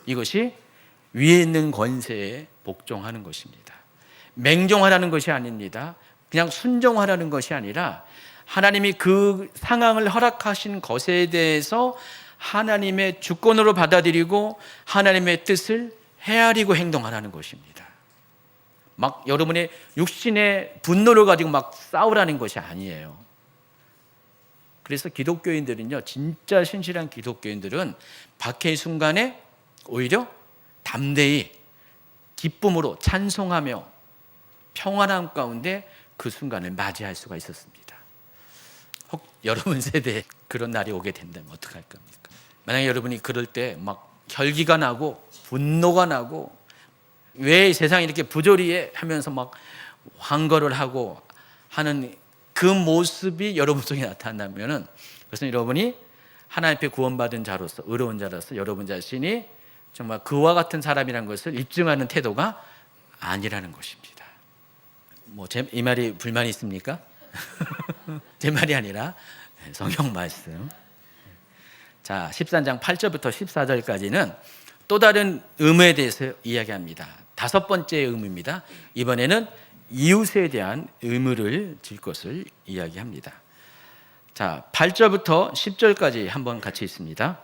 이것이 위에 있는 권세에 복종하는 것입니다. 맹종하라는 것이 아닙니다. 그냥 순종하라는 것이 아니라 하나님이 그 상황을 허락하신 것에 대해서 하나님의 주권으로 받아들이고 하나님의 뜻을 헤아리고 행동하라는 것입니다. 막 여러분의 육신의 분노를 가지고 막 싸우라는 것이 아니에요. 그래서 기독교인들은요, 진짜 신실한 기독교인들은 박해의 순간에 오히려 담대히 기쁨으로 찬송하며 평안함 가운데 그 순간을 맞이할 수가 있었습니다. 혹 여러분 세대에 그런 날이 오게 된다면 어떡할 겁니까? 만약에 여러분이 그럴 때 막 혈기가 나고 분노가 나고 왜 세상이 이렇게 부조리해 하면서 막 환거를 하고 하는 그 모습이 여러분 속에 나타난다면 그것은 여러분이 하나님 앞에 구원받은 자로서, 의로운 자로서 여러분 자신이 정말 그와 같은 사람이라는 것을 입증하는 태도가 아니라는 것입니다. 뭐 이 말이 불만이 있습니까? 제 말이 아니라 성경 말씀. 자, 13장 8절부터 14절까지는 또 다른 의무에 대해서 이야기합니다. 5번째 의무입니다. 이번에는 이웃에 대한 의무를 질 것을 이야기합니다. 자, 8절부터 10절까지 한번 같이 있습니다.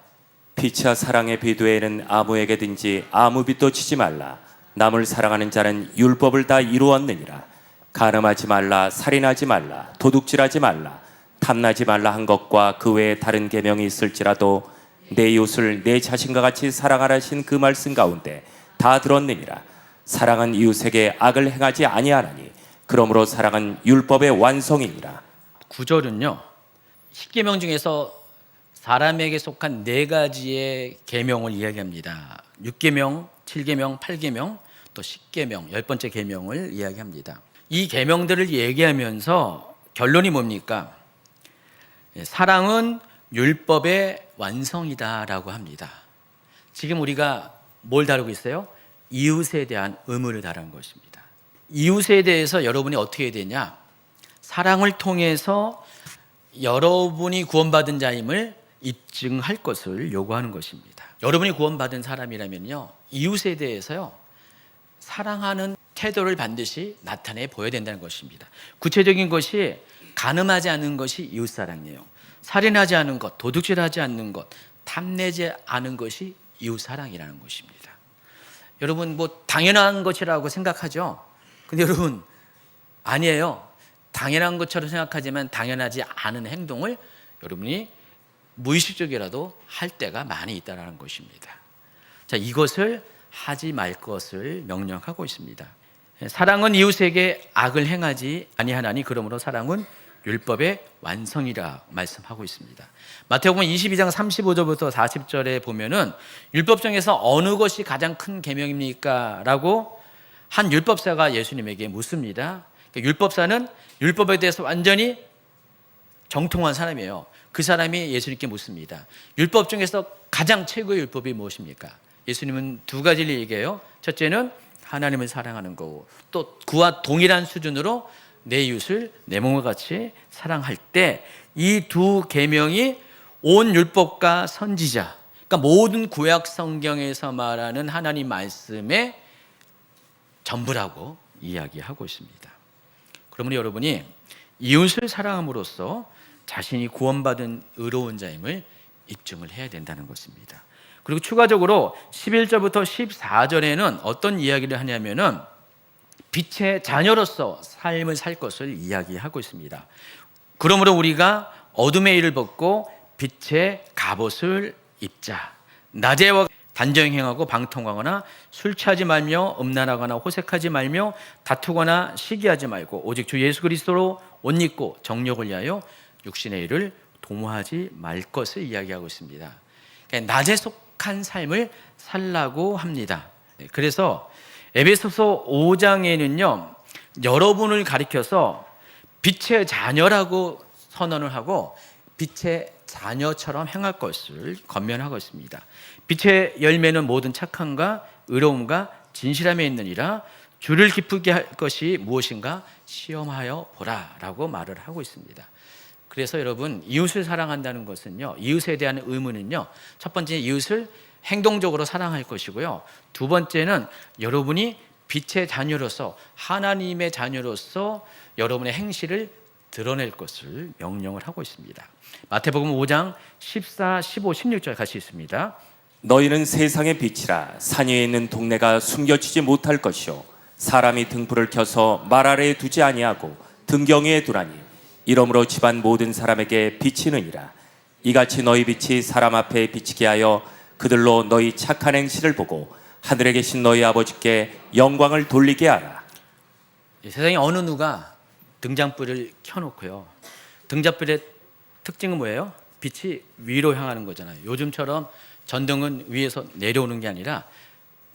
피차 사랑의 비두에는 아무에게든지 아무 빚도 지지 말라. 남을 사랑하는 자는 율법을 다 이루었느니라. 간음하지 말라, 살인하지 말라, 도둑질하지 말라, 탐나지 말라 한 것과 그 외에 다른 계명이 있을지라도 내 이웃을 내 자신과 같이 사랑하라신 그 말씀 가운데 다 들었느니라. 사랑은 이웃에게 악을 행하지 아니하나니 그러므로 사랑은 율법의 완성이니라. 9절은요, 10계명 중에서 사람에게 속한 4가지의 계명을 이야기합니다. 6계명, 7계명, 8계명, 또 10계명, 10번째 계명을 이야기합니다. 이 계명들을 얘기하면서 결론이 뭡니까? 사랑은 율법의 완성이다라고 합니다. 지금 우리가 뭘 다루고 있어요? 이웃에 대한 의무를 다루는 것입니다. 이웃에 대해서 여러분이 어떻게 해야 되냐? 사랑을 통해서 여러분이 구원받은 자임을 입증할 것을 요구하는 것입니다. 여러분이 구원받은 사람이라면요, 이웃에 대해서요, 사랑하는 태도를 반드시 나타내 보여야 된다는 것입니다. 구체적인 것이 간음하지 않는 것이 이웃사랑이에요. 살인하지 않는 것, 도둑질하지 않는 것, 탐내지 않은 것이 이웃사랑이라는 것입니다. 여러분, 뭐 당연한 것이라고 생각하죠? 근데 여러분, 아니에요. 당연한 것처럼 생각하지만 당연하지 않은 행동을 여러분이 무의식적이라도 할 때가 많이 있다는 것입니다. 자, 이것을 하지 말 것을 명령하고 있습니다. 사랑은 이웃에게 악을 행하지 아니하나니 그러므로 사랑은 율법의 완성이라 말씀하고 있습니다. 마태복음 22장 35절부터 40절에 보면은 율법 중에서 어느 것이 가장 큰 계명입니까? 라고 한 율법사가 예수님에게 묻습니다. 그러니까 율법사는 율법에 대해서 완전히 정통한 사람이에요. 그 사람이 예수님께 묻습니다. 율법 중에서 가장 최고의 율법이 무엇입니까? 예수님은 2가지를 얘기해요. 첫째는 하나님을 사랑하는 거고, 또 그와 동일한 수준으로 내 이웃을 내 몸과 같이 사랑할 때 이 2 계명이 온 율법과 선지자, 그러니까 모든 구약 성경에서 말하는 하나님 말씀의 전부라고 이야기하고 있습니다. 그러므로 여러분이 이웃을 사랑함으로써 자신이 구원받은 의로운 자임을 입증을 해야 된다는 것입니다. 그리고 추가적으로 11절부터 14절에는 어떤 이야기를 하냐면은 빛의 자녀로서 삶을 살 것을 이야기하고 있습니다. 그러므로 우리가 어둠의 일을 벗고 빛의 갑옷을 입자. 낮에와 단정 행하고 방통하거나 술 취하지 말며 음란하거나 호색하지 말며 다투거나 시기하지 말고 오직 주 예수 그리스도로 옷 입고 정욕을 위하여 육신의 일을 도모하지 말 것을 이야기하고 있습니다. 그러니까 낮에 속한 삶을 살라고 합니다. 그래서 에베소서 5장에는요 여러분을 가리켜서 빛의 자녀라고 선언을 하고 빛의 자녀처럼 행할 것을 권면하고 있습니다. 빛의 열매는 모든 착함과 의로움과 진실함에 있느니라. 주를 기쁘게 할 것이 무엇인가 시험하여 보라 라고 말을 하고 있습니다. 그래서 여러분 이웃을 사랑한다는 것은요 이웃에 대한 의무는요 첫 번째 이웃을 행동적으로 사랑할 것이고요 두 번째는 여러분이 빛의 자녀로서 하나님의 자녀로서 여러분의 행실을 드러낼 것을 명령을 하고 있습니다. 마태복음 5장 14, 15, 16절 같이 있습니다. 너희는 세상의 빛이라. 산 위에 있는 동네가 숨겨지지 못할 것이요 사람이 등불을 켜서 말 아래에 두지 아니하고 등경 위에 두라니 이러므로 집안 모든 사람에게 비치느니라. 이같이 너희 빛이 사람 앞에 비치게 하여 그들로 너희 착한 행실을 보고 하늘에 계신 너희 아버지께 영광을 돌리게 하라. 세상에 어느 누가 등잔불을 켜놓고요 등잔불의 특징은 뭐예요? 빛이 위로 향하는 거잖아요. 요즘처럼 전등은 위에서 내려오는 게 아니라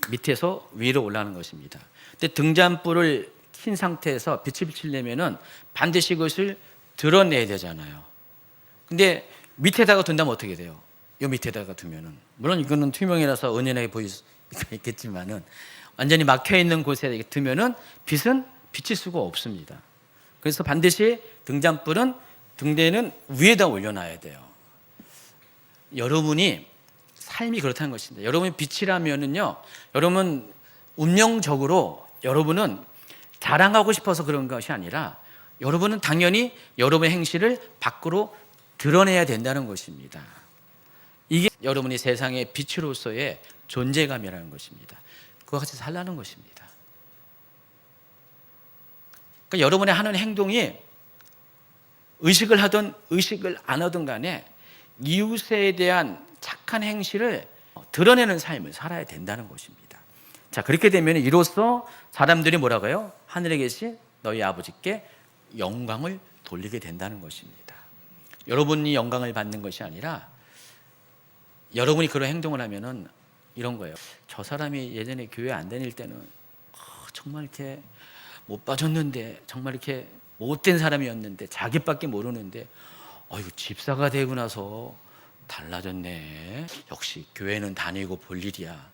밑에서 위로 올라가는 것입니다. 근데 등잔불을 킨 상태에서 빛을 비치려면은 반드시 그것을 드러내야 되잖아요. 근데 밑에다가 둔다면 어떻게 돼요? 이 밑에다가 두면은 물론 이거는 투명이라서 은연하게 보일 수 있겠지만은 완전히 막혀 있는 곳에 두면은 빛은 비칠 수가 없습니다. 그래서 반드시 등잔불은 등대는 위에다 올려놔야 돼요. 여러분이 삶이 그렇다는 것입니다. 여러분이 빛이라면은요, 여러분 운명적으로 여러분은 자랑하고 싶어서 그런 것이 아니라 여러분은 당연히 여러분의 행실을 밖으로 드러내야 된다는 것입니다. 이게 여러분이 세상의 빛으로서의 존재감이라는 것입니다. 그와 같이 살라는 것입니다. 그러니까 여러분의 하는 행동이 의식을 하든 의식을 안 하든 간에 이웃에 대한 착한 행실을 드러내는 삶을 살아야 된다는 것입니다. 자, 그렇게 되면 이로써 사람들이 뭐라고 해요? 하늘에 계신 너희 아버지께 영광을 돌리게 된다는 것입니다. 여러분이 영광을 받는 것이 아니라 여러분이 그런 행동을 하면은 이런 거예요. 저 사람이 예전에 교회 안 다닐 때는 정말 이렇게 못 봐줬는데 정말 이렇게 못된 사람이었는데 자기밖에 모르는데 이거 집사가 되고 나서 달라졌네. 역시 교회는 다니고 볼 일이야.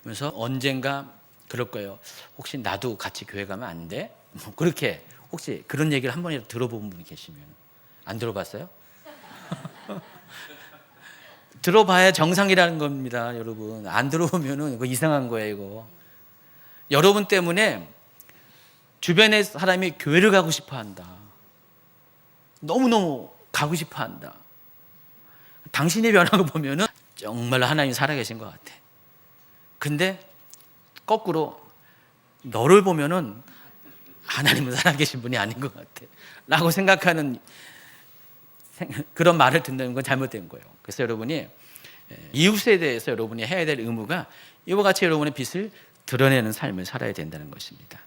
그래서 언젠가 그럴 거예요. 혹시 나도 같이 교회 가면 안 돼? 뭐 그렇게 혹시 그런 얘기를 한 번이라도 들어본 분이 계시면 안 들어봤어요? 들어봐야 정상이라는 겁니다, 여러분. 안 들어보면은 이거 이상한 거예요, 이거. 여러분 때문에 주변의 사람이 교회를 가고 싶어 한다. 너무너무 가고 싶어 한다. 당신의 변화를 보면은 정말 하나님 살아계신 것 같아. 근데 거꾸로 너를 보면은 하나님은 살아계신 분이 아닌 것 같아. 라고 생각하는 그런 말을 듣는 건 잘못된 거예요. 그래서 여러분이 이웃에 대해서 여러분이 해야 될 의무가 이와 같이 여러분의 빛을 드러내는 삶을 살아야 된다는 것입니다.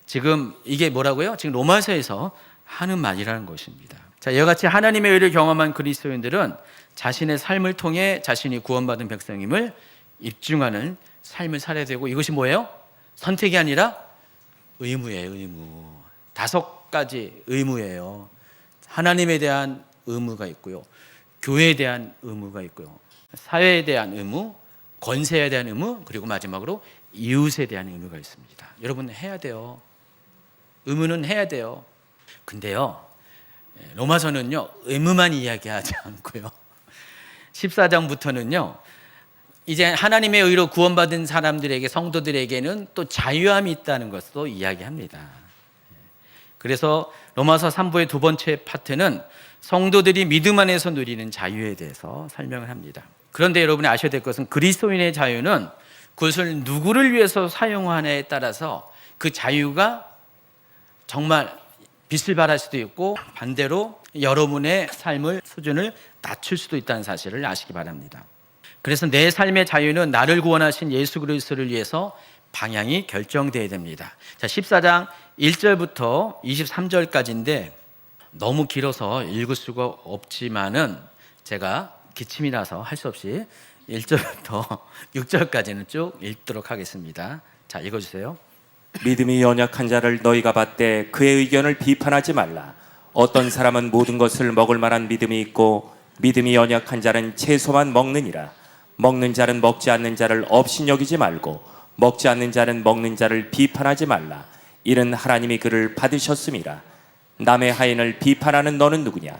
지금 이게 뭐라고요? 지금 로마서에서 하는 말이라는 것입니다. 자, 이와 같이 하나님의 의를 경험한 그리스도인들은 자신의 삶을 통해 자신이 구원받은 백성임을 입증하는 삶을 살아야 되고 이것이 뭐예요? 선택이 아니라 의무예요, 의무. 5가지 의무예요. 하나님에 대한 의무가 있고요. 교회에 대한 의무가 있고요. 사회에 대한 의무, 권세에 대한 의무, 그리고 마지막으로 이웃에 대한 의무가 있습니다. 여러분 해야 돼요. 의무는 해야 돼요. 근데요, 로마서는요, 의무만 이야기하지 않고요. 14장부터는요. 이제 하나님의 의로 구원받은 사람들에게 성도들에게는 또 자유함이 있다는 것도 이야기합니다. 그래서 로마서 3부의 두 번째 파트는 성도들이 믿음 안에서 누리는 자유에 대해서 설명을 합니다. 그런데 여러분이 아셔야 될 것은 그리스도인의 자유는 그것을 누구를 위해서 사용하냐에 따라서 그 자유가 정말 빛을 발할 수도 있고 반대로 여러분의 삶의 수준을 낮출 수도 있다는 사실을 아시기 바랍니다. 그래서 내 삶의 자유는 나를 구원하신 예수 그리스도를 위해서 방향이 결정되어야 됩니다. 자, 14장 1절부터 23절까지인데 너무 길어서 읽을 수가 없지만은 제가 기침이 나서 할 수 없이 1절부터 6절까지는 쭉 읽도록 하겠습니다. 자, 읽어주세요. 믿음이 연약한 자를 너희가 받되 그의 의견을 비판하지 말라. 어떤 사람은 모든 것을 먹을 만한 믿음이 있고 믿음이 연약한 자는 채소만 먹느니라. 먹는 자는 먹지 않는 자를 업신여기지 말고 먹지 않는 자는 먹는 자를 비판하지 말라. 이는 하나님이 그를 받으셨음이라. 남의 하인을 비판하는 너는 누구냐?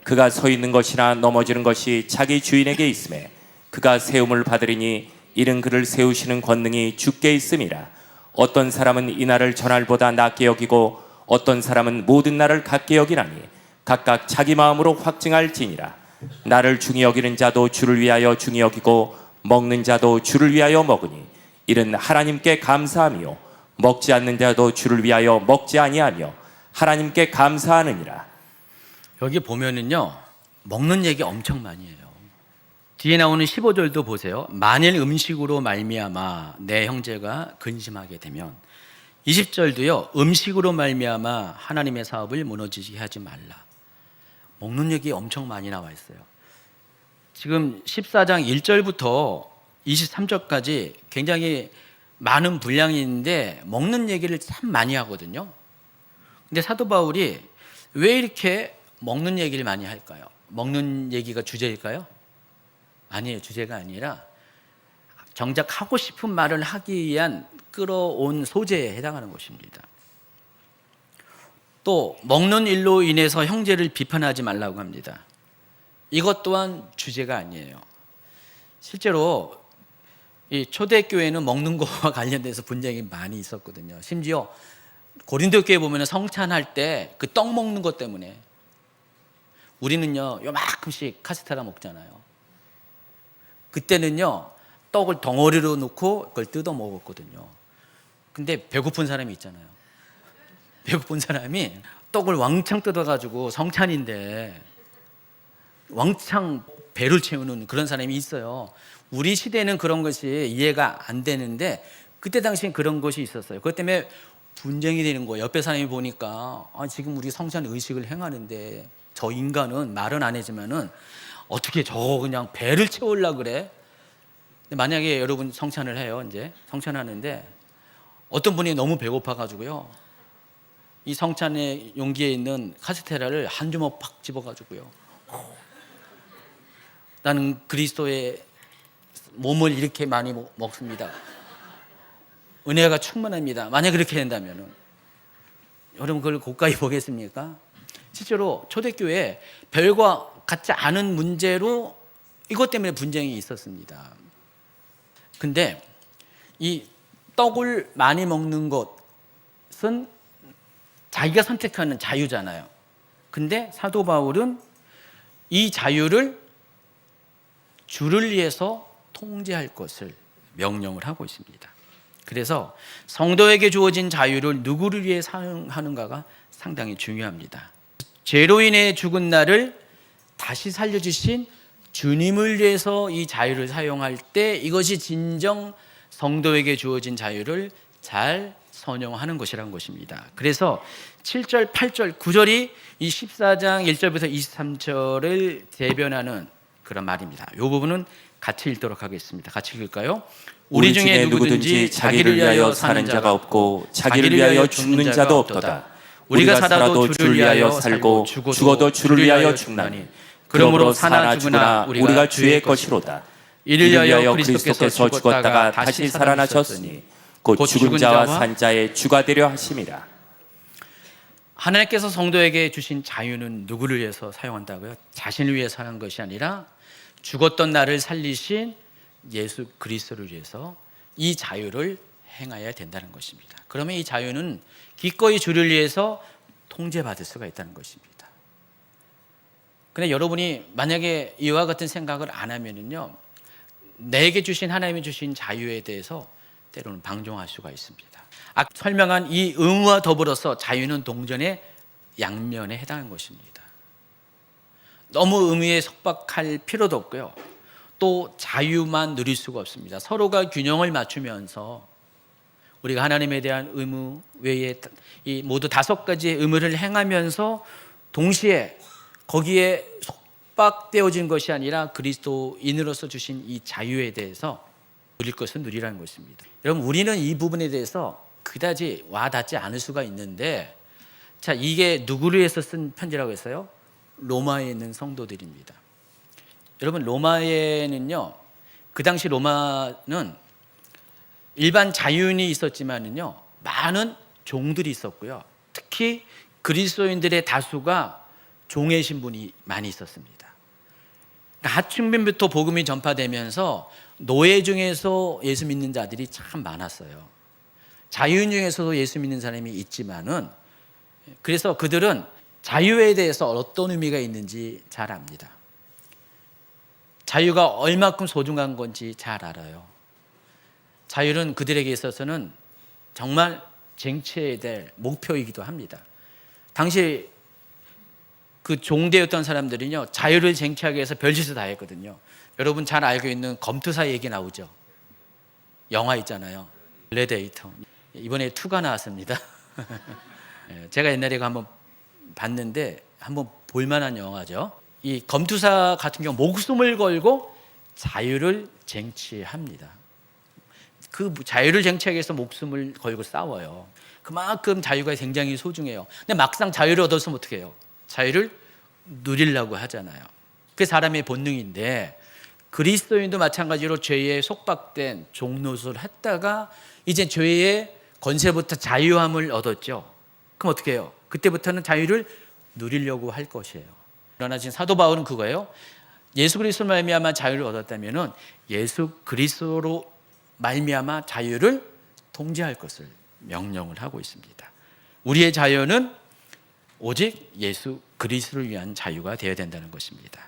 그가 서 있는 것이나 넘어지는 것이 자기 주인에게 있음에 그가 세움을 받으리니 이는 그를 세우시는 권능이 주께 있음이라. 어떤 사람은 이 날을 전날보다 낮게 여기고 어떤 사람은 모든 날을 같게 여기나니 각각 자기 마음으로 확증할지니라. 나를 중히 여기는 자도 주를 위하여 중히 여기고 먹는 자도 주를 위하여 먹으니 이는 하나님께 감사하며 먹지 않는 자도 주를 위하여 먹지 아니하며 하나님께 감사하느니라. 여기 보면은요, 먹는 얘기 엄청 많이 해요. 뒤에 나오는 15절도 보세요. 만일 음식으로 말미암아 내 형제가 근심하게 되면, 20절도요, 음식으로 말미암아 하나님의 사업을 무너지게 하지 말라. 먹는 얘기 엄청 많이 나와 있어요. 지금 14장 1절부터 23절까지 굉장히 많은 분량이 있는데 먹는 얘기를 참 많이 하거든요. 근데 사도 바울이 왜 이렇게 먹는 얘기를 많이 할까요? 먹는 얘기가 주제일까요? 아니에요. 주제가 아니라 정작 하고 싶은 말을 하기 위한 끌어온 소재에 해당하는 것입니다. 또 먹는 일로 인해서 형제를 비판하지 말라고 합니다. 이것 또한 주제가 아니에요. 실제로 이 초대교회는 먹는 것과 관련돼서 분쟁이 많이 있었거든요. 심지어 고린도 교회 보면 성찬할 때 그 떡 먹는 것 때문에, 우리는요 요만큼씩 카스테라 먹잖아요. 그때는요 떡을 덩어리로 놓고 그걸 뜯어 먹었거든요. 근데 배고픈 사람이 있잖아요. 배고픈 사람이 떡을 왕창 뜯어가지고 성찬인데 왕창 배를 채우는 그런 사람이 있어요. 우리 시대는 그런 것이 이해가 안 되는데 그때 당시엔 그런 것이 있었어요. 그것 때문에 분쟁이 되는 거예요. 옆에 사람이 보니까 지금 우리 성찬 의식을 행하는데 저 인간은 말은 안 해지만은 어떻게 저거 그냥 배를 채우려고 그래? 근데 만약에 여러분 성찬을 해요. 이제 성찬하는데 어떤 분이 너무 배고파가지고요, 이 성찬의 용기에 있는 카스테라를 한 주먹 팍 집어가지고요, 나는 그리스도의 몸을 이렇게 많이 먹습니다. 은혜가 충만합니다. 만약 그렇게 된다면 여러분 그걸 고가히 보겠습니까? 실제로 초대교회에 별과 같지 않은 문제로 이것 때문에 분쟁이 있었습니다. 근데 이 떡을 많이 먹는 것은 자기가 선택하는 자유잖아요. 근데 사도 바울은 이 자유를 주를 위해서 통제할 것을 명령을 하고 있습니다. 그래서 성도에게 주어진 자유를 누구를 위해 사용하는가가 상당히 중요합니다. 죄로 인해 죽은 나를 다시 살려주신 주님을 위해서 이 자유를 사용할 때 이것이 진정 성도에게 주어진 자유를 잘 선용하는 것이라는 것입니다. 그래서 7절, 8절, 9절이 이 14장 1절부터 23절을 대변하는 그런 말입니다. 이 부분은 같이 읽도록 하겠습니다. 같이 읽을까요? 우리 중에 누구든지 자기를 위하여 사는 자가 없고 자기를 위하여 죽는 자도 없도다. 우리가 살아도 주를 위하여 살고 죽어도 주를 위하여 죽나니 그러므로 사나 죽으나 우리가 주의 것이로다. 이를 위하여 그리스도께서 죽었다가 다시 살아나셨으니 곧 죽은 자와 산 자의 주가 되려 하심이라. 하나님께서 성도에게 주신 자유는 누구를 위해서 사용한다고요? 자신을 위해서 하는 것이 아니라 죽었던 나를 살리신 예수 그리스도를 위해서 이 자유를 행해야 된다는 것입니다. 그러면 이 자유는 기꺼이 주를 위해서 통제받을 수가 있다는 것입니다. 그런데 여러분이 만약에 이와 같은 생각을 안 하면은요, 내게 주신 하나님이 주신 자유에 대해서 때로는 방종할 수가 있습니다. 아까 설명한 이 의무와 더불어서 자유는 동전의 양면에 해당하는 것입니다. 너무 의무에 속박할 필요도 없고요. 또 자유만 누릴 수가 없습니다. 서로가 균형을 맞추면서 우리가 하나님에 대한 의무 외에 이 모두 5가지의 의무를 행하면서 동시에 거기에 속박되어진 것이 아니라 그리스도인으로서 주신 이 자유에 대해서 누릴 것은 누리라는 것입니다. 여러분, 우리는 이 부분에 대해서 그다지 와닿지 않을 수가 있는데, 자, 이게 누구를 위해서 쓴 편지라고 했어요? 로마에 있는 성도들입니다. 여러분, 로마에는요, 그 당시 로마는 일반 자유인이 있었지만은요, 많은 종들이 있었고요. 특히 그리스도인들의 다수가 종의 신분이 많이 있었습니다. 하층민부터 복음이 전파되면서 노예 중에서 예수 믿는 자들이 참 많았어요. 자유인 중에서도 예수 믿는 사람이 있지만은, 그래서 그들은 자유에 대해서 어떤 의미가 있는지 잘 압니다. 자유가 얼마큼 소중한 건지 잘 알아요. 자유는 그들에게 있어서는 정말 쟁취해야 될 목표이기도 합니다. 당시 그 종되었던 사람들은요, 자유를 쟁취하기 위해서 별짓을 다 했거든요. 여러분 잘 알고 있는 검투사 얘기 나오죠. 영화 있잖아요. 글래디에이터. 이번에 2가 나왔습니다. 제가 옛날에 한번 봤는데 한번 볼만한 영화죠. 이 검투사 같은 경우 목숨을 걸고 자유를 쟁취합니다. 그 자유를 쟁취하기 위해서 목숨을 걸고 싸워요. 그만큼 자유가 굉장히 소중해요. 근데 막상 자유를 얻었으면 어떻게 해요? 자유를 누리려고 하잖아요. 그게 사람의 본능인데, 그리스도인도 마찬가지로 죄에 속박된 종노릇을 했다가 이제 죄의 권세부터 자유함을 얻었죠. 그럼 어떻게 해요? 그때부터는 자유를 누리려고 할 것이에요. 그러나 지금 사도 바울은 그거예요. 예수 그리스도로 말미암아 자유를 얻었다면은 예수 그리스도로 말미암아 자유를 통제할 것을 명령을 하고 있습니다. 우리의 자유는 오직 예수 그리스도를 위한 자유가 되어야 된다는 것입니다.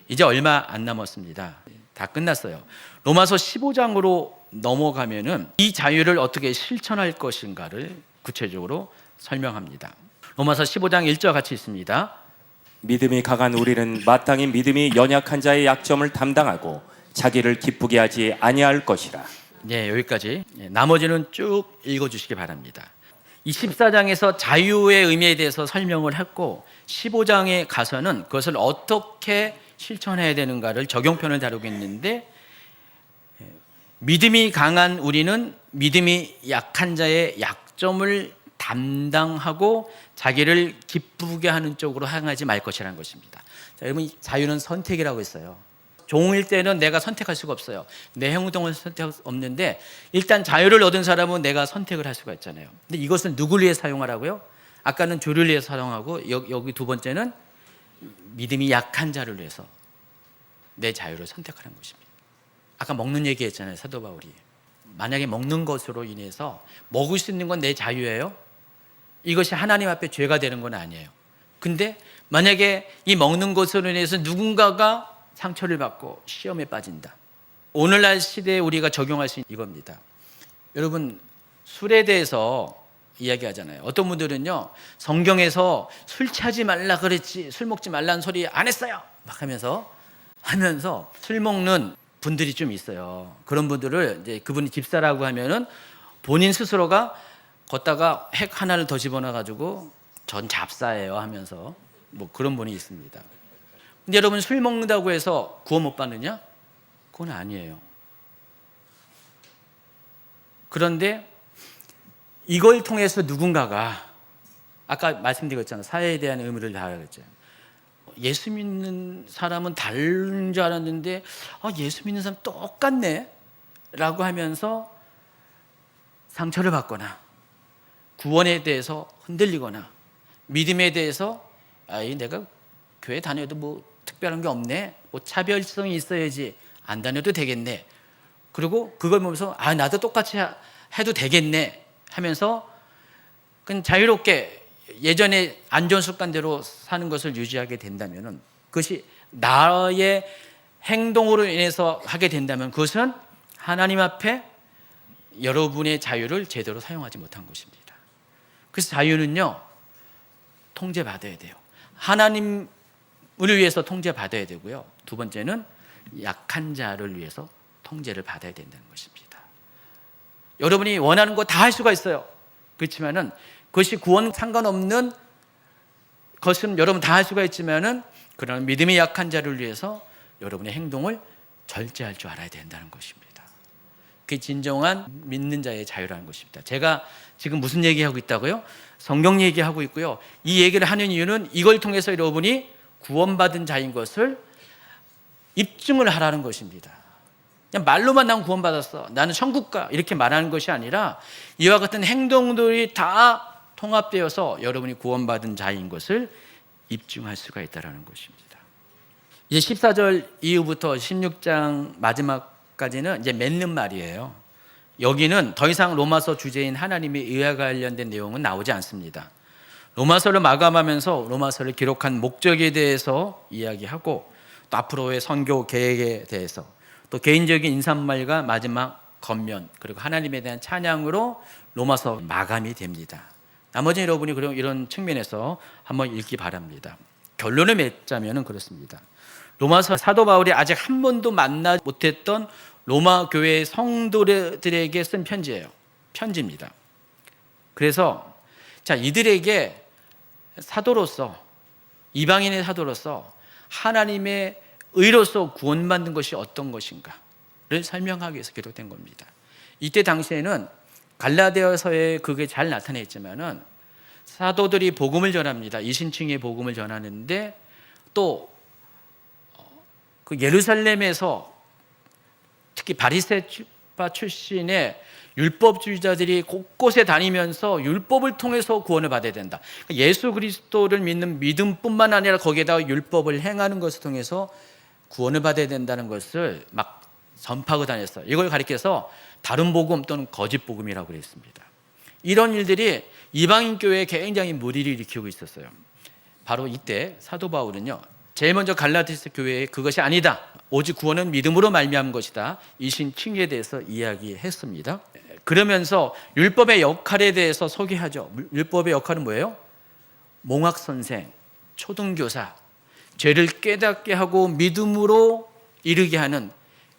이제 얼마 안 남았습니다. 다 끝났어요. 로마서 15장으로 넘어가면은 이 자유를 어떻게 실천할 것인가를 구체적으로 설명합니다. 로마서 15장 1절 같이 있습니다. 믿음이 강한 우리는 마땅히 믿음이 연약한 자의 약점을 담당하고 자기를 기쁘게 하지 아니할 것이라. 네, 여기까지. 나머지는 쭉 읽어주시기 바랍니다. 이 14장에서 자유의 의미에 대해서 설명을 했고, 15장에 가서는 그것을 어떻게 실천해야 되는가를 적용편을 다루겠는데, 믿음이 강한 우리는 믿음이 약한 자의 약점을 담당하고 자기를 기쁘게 하는 쪽으로 향하지 말 것이라는 것입니다. 자, 여러분, 자유는 선택이라고 했어요. 종일 때는 내가 선택할 수가 없어요. 내 행동을 선택할 수 없는데, 일단 자유를 얻은 사람은 내가 선택을 할 수가 있잖아요. 근데 이것을 누구를 위해 사용하라고요? 아까는 주를 위해 사용하고, 여기 2번째는 믿음이 약한 자를 위해서 내 자유를 선택하는 것입니다. 아까 먹는 얘기 했잖아요, 사도 바울이. 만약에 먹는 것으로 인해서 먹을 수 있는 건 내 자유예요? 이것이 하나님 앞에 죄가 되는 건 아니에요. 근데 만약에 이 먹는 것으로 인해서 누군가가 상처를 받고 시험에 빠진다. 오늘날 시대에 우리가 적용할 수 있는 이겁니다. 여러분, 술에 대해서 이야기하잖아요. 어떤 분들은요, 성경에서 술 취하지 말라 그랬지, 술 먹지 말라는 소리 안 했어요 막 하면서 술 먹는 분들이 좀 있어요. 그런 분들을 이제 그분이 집사라고 하면은 본인 스스로가 걷다가 핵 하나를 더 집어넣어 가지고 전 잡사예요 하면서 뭐 그런 분이 있습니다. 근데 여러분, 술 먹는다고 해서 구원 못 받느냐? 그건 아니에요. 그런데 이걸 통해서 누군가가, 아까 말씀드렸잖아요, 사회에 대한 의무를 다하겠죠. 예수 믿는 사람은 다른 줄 알았는데 예수 믿는 사람 똑같네 라고 하면서 상처를 받거나 구원에 대해서 흔들리거나 믿음에 대해서 내가 교회 다녀도 뭐 특별한 게 없네. 뭐 차별성이 있어야지 안 다녀도 되겠네. 그리고 그걸 보면서 나도 똑같이 해도 되겠네 하면서 그냥 자유롭게 예전에 안 좋은 습관대로 사는 것을 유지하게 된다면, 그것이 나의 행동으로 인해서 하게 된다면 그것은 하나님 앞에 여러분의 자유를 제대로 사용하지 못한 것입니다. 그래서 자유는요, 통제받아야 돼요. 하나님을 위해서 통제받아야 되고요. 두 번째는 약한 자를 위해서 통제를 받아야 된다는 것입니다. 여러분이 원하는 거 다 할 수가 있어요. 그렇지만은 그것이 구원 상관없는 것은 여러분 다 할 수가 있지만은, 그러나 믿음이 약한 자를 위해서 여러분의 행동을 절제할 줄 알아야 된다는 것입니다. 그게 진정한 믿는 자의 자유라는 것입니다. 제가 지금 무슨 얘기하고 있다고요? 성경 얘기하고 있고요. 이 얘기를 하는 이유는 이걸 통해서 여러분이 구원받은 자인 것을 입증을 하라는 것입니다. 그냥 말로만 난 구원받았어, 나는 천국 가, 이렇게 말하는 것이 아니라 이와 같은 행동들이 다 통합되어서 여러분이 구원받은 자인 것을 입증할 수가 있다는 것입니다. 이제 14절 이후부터 16장 마지막까지는 이제 맺는 말이에요. 여기는 더 이상 로마서 주제인 하나님의 의와 관련된 내용은 나오지 않습니다. 로마서를 마감하면서 로마서를 기록한 목적에 대해서 이야기하고, 또 앞으로의 선교 계획에 대해서, 또 개인적인 인사말과 마지막 겉면, 그리고 하나님에 대한 찬양으로 로마서 마감이 됩니다. 나머지 여러분이 그럼 이런 측면에서 한번 읽기 바랍니다. 결론을 맺자면 그렇습니다. 로마서 사도 바울이 아직 한 번도 만나 못했던 로마 교회의 성도들에게 쓴 편지입니다. 그래서 이들에게 사도로서, 이방인의 사도로서 하나님의 의로서 구원받는 것이 어떤 것인가를 설명하기 위해서 기록된 겁니다. 이때 당시에는 갈라디아서에 그게 잘 나타나 있지만은 사도들이 복음을 전합니다. 이신층의 복음을 전하는데, 또 그 예루살렘에서 특히 바리새파 출신의 율법주의자들이 곳곳에 다니면서 율법을 통해서 구원을 받아야 된다. 예수 그리스도를 믿는 믿음뿐만 아니라 거기에다가 율법을 행하는 것을 통해서 구원을 받아야 된다는 것을 막 전파하고 다녔어요. 이걸 가리켜서 다른 복음 또는 거짓 복음이라고 그랬습니다. 이런 일들이 이방인 교회에 굉장히 무리를 일으키고 있었어요. 바로 이때 사도 바울은요, 제일 먼저 갈라디아 교회에 그것이 아니다, 오직 구원은 믿음으로 말미암은 것이다, 이신칭에 대해서 이야기했습니다. 그러면서 율법의 역할에 대해서 소개하죠. 율법의 역할은 뭐예요? 몽학선생, 초등교사, 죄를 깨닫게 하고 믿음으로 이르게 하는,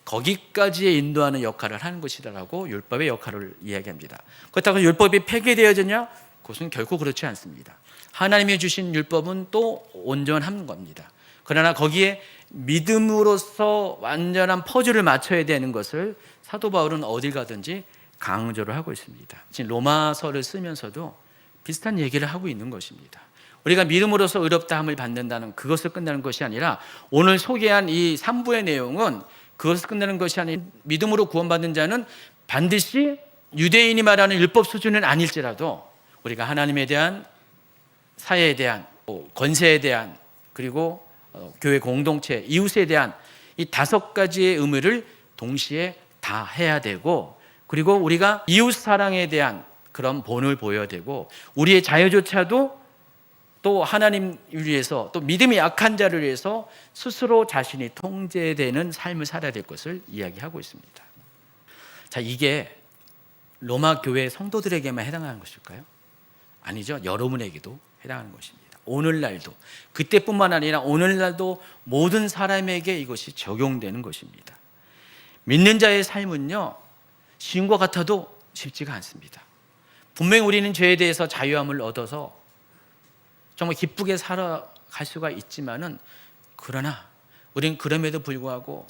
거기까지에 인도하는 역할을 하는 것이다라고 율법의 역할을 이야기합니다. 그렇다고 율법이 폐기되어졌냐? 그것은 결코 그렇지 않습니다. 하나님이 주신 율법은 또 온전한 겁니다. 그러나 거기에 믿음으로써 완전한 퍼즐을 맞춰야 되는 것을 사도 바울은 어딜 가든지 강조를 하고 있습니다. 지금 로마서를 쓰면서도 비슷한 얘기를 하고 있는 것입니다. 우리가 믿음으로써 의롭다함을 받는다는 그것을 끝나는 것이 아니라, 오늘 소개한 이 3부의 내용은 그것을 끝내는 것이 아니라, 믿음으로 구원받는 자는 반드시 유대인이 말하는 율법 수준은 아닐지라도 우리가 하나님에 대한, 사회에 대한, 권세에 대한, 그리고 교회 공동체, 이웃에 대한 이 5가지의 의무를 동시에 다 해야 되고, 그리고 우리가 이웃 사랑에 대한 그런 본을 보여야 되고, 우리의 자유조차도 또 하나님을 위해서, 또 믿음이 약한 자를 위해서 스스로 자신이 통제되는 삶을 살아야 될 것을 이야기하고 있습니다. 이게 로마 교회 성도들에게만 해당하는 것일까요? 아니죠. 여러분에게도 해당하는 것입니다. 오늘날도, 그때뿐만 아니라 오늘날도 모든 사람에게 이것이 적용되는 것입니다. 믿는 자의 삶은요, 쉬운 것 같아도 쉽지가 않습니다. 분명히 우리는 죄에 대해서 자유함을 얻어서 정말 기쁘게 살아갈 수가 있지만은, 그러나 우리는 그럼에도 불구하고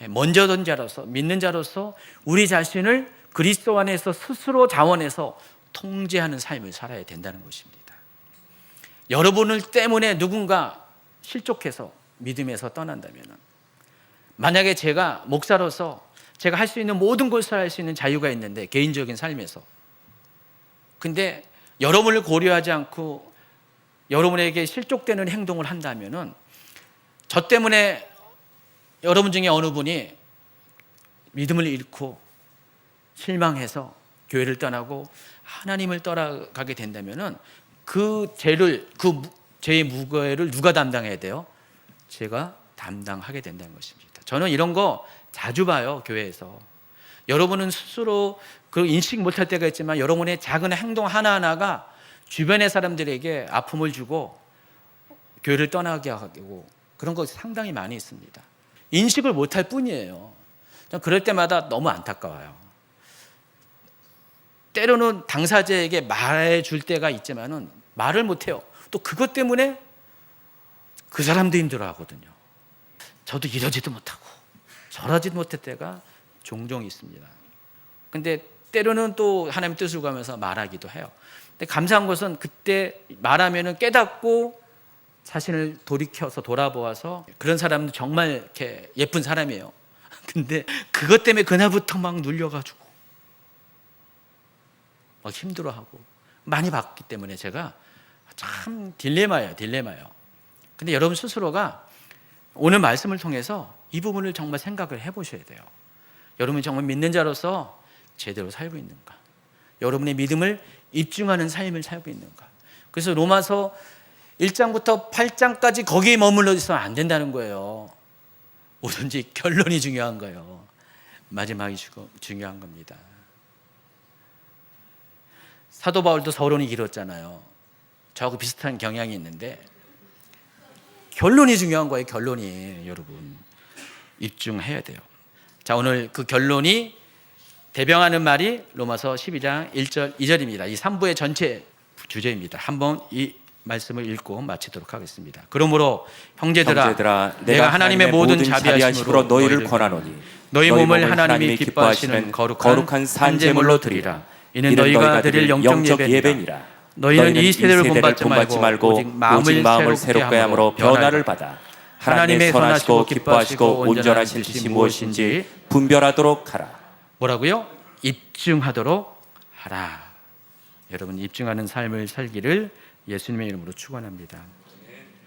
먼저던 자로서, 믿는 자로서 우리 자신을 그리스도 안에서 스스로 자원해서 통제하는 삶을 살아야 된다는 것입니다. 여러분을 때문에 누군가 실족해서 믿음에서 떠난다면, 만약에 제가 목사로서 제가 할 수 있는 모든 것을 할 수 있는 자유가 있는데, 개인적인 삶에서, 근데 여러분을 고려하지 않고 여러분에게 실족되는 행동을 한다면은 저 때문에 여러분 중에 어느 분이 믿음을 잃고 실망해서 교회를 떠나고 하나님을 떠나가게 된다면은 그 죄의 무게를 누가 담당해야 돼요? 제가 담당하게 된다는 것입니다. 저는 이런 거 자주 봐요, 교회에서. 여러분은 스스로 그 인식 못할 때가 있지만 여러분의 작은 행동 하나하나가 주변의 사람들에게 아픔을 주고 교회를 떠나게 하고 그런 거 상당히 많이 있습니다. 인식을 못할 뿐이에요. 그럴 때마다 너무 안타까워요. 때로는 당사자에게 말해줄 때가 있지만은 말을 못해요. 또 그것 때문에 그 사람도 힘들어하거든요. 저도 이러지도 못하고 저러지도 못할 때가 종종 있습니다. 근데 때로는 또 하나님 뜻을 구하면서 말하기도 해요. 근데 감사한 것은 그때 말하면은 깨닫고 자신을 돌이켜서 돌아보아서 그런 사람은 정말 이렇게 예쁜 사람이에요. 근데 그것 때문에 그날부터 막 눌려가지고 막 힘들어하고 많이 봤기 때문에 제가 참 딜레마예요. 근데 여러분 스스로가 오늘 말씀을 통해서 이 부분을 정말 생각을 해보셔야 돼요. 여러분이 정말 믿는 자로서 제대로 살고 있는가? 여러분의 믿음을 입증하는 삶을 살고 있는가? 그래서 로마서 1장부터 8장까지 거기에 머물러 있어는 안 된다는 거예요. 뭐든지 결론이 중요한 거예요. 마지막이 중요한 겁니다. 사도 바울도 서론이 길었잖아요. 저하고 비슷한 경향이 있는데 결론이 중요한 거예요. 결론이 여러분 입증해야 돼요. 자, 오늘 그 결론이 대병하는 말이 로마서 12장 1절 2절입니다. 이 3부의 전체 주제입니다. 한번 이 말씀을 읽고 마치도록 하겠습니다. 그러므로 형제들아 내가 하나님의 모든 자비하심으로 너희를 권하노니 너희 몸을 하나님이 기뻐하시는 거룩한 산제물로 드리라. 이는 너희가 드릴 영적 예배니라. 너희는 이 세대를 본받지 말고 오직 마음을 새롭게 함으로 변화를 받아 하나님의 선하시고 기뻐하시고 온전하신 뜻이 무엇인지 분별하도록 하라. 뭐라고요? 입증하도록 하라. 여러분 입증하는 삶을 살기를 예수님의 이름으로 축원합니다.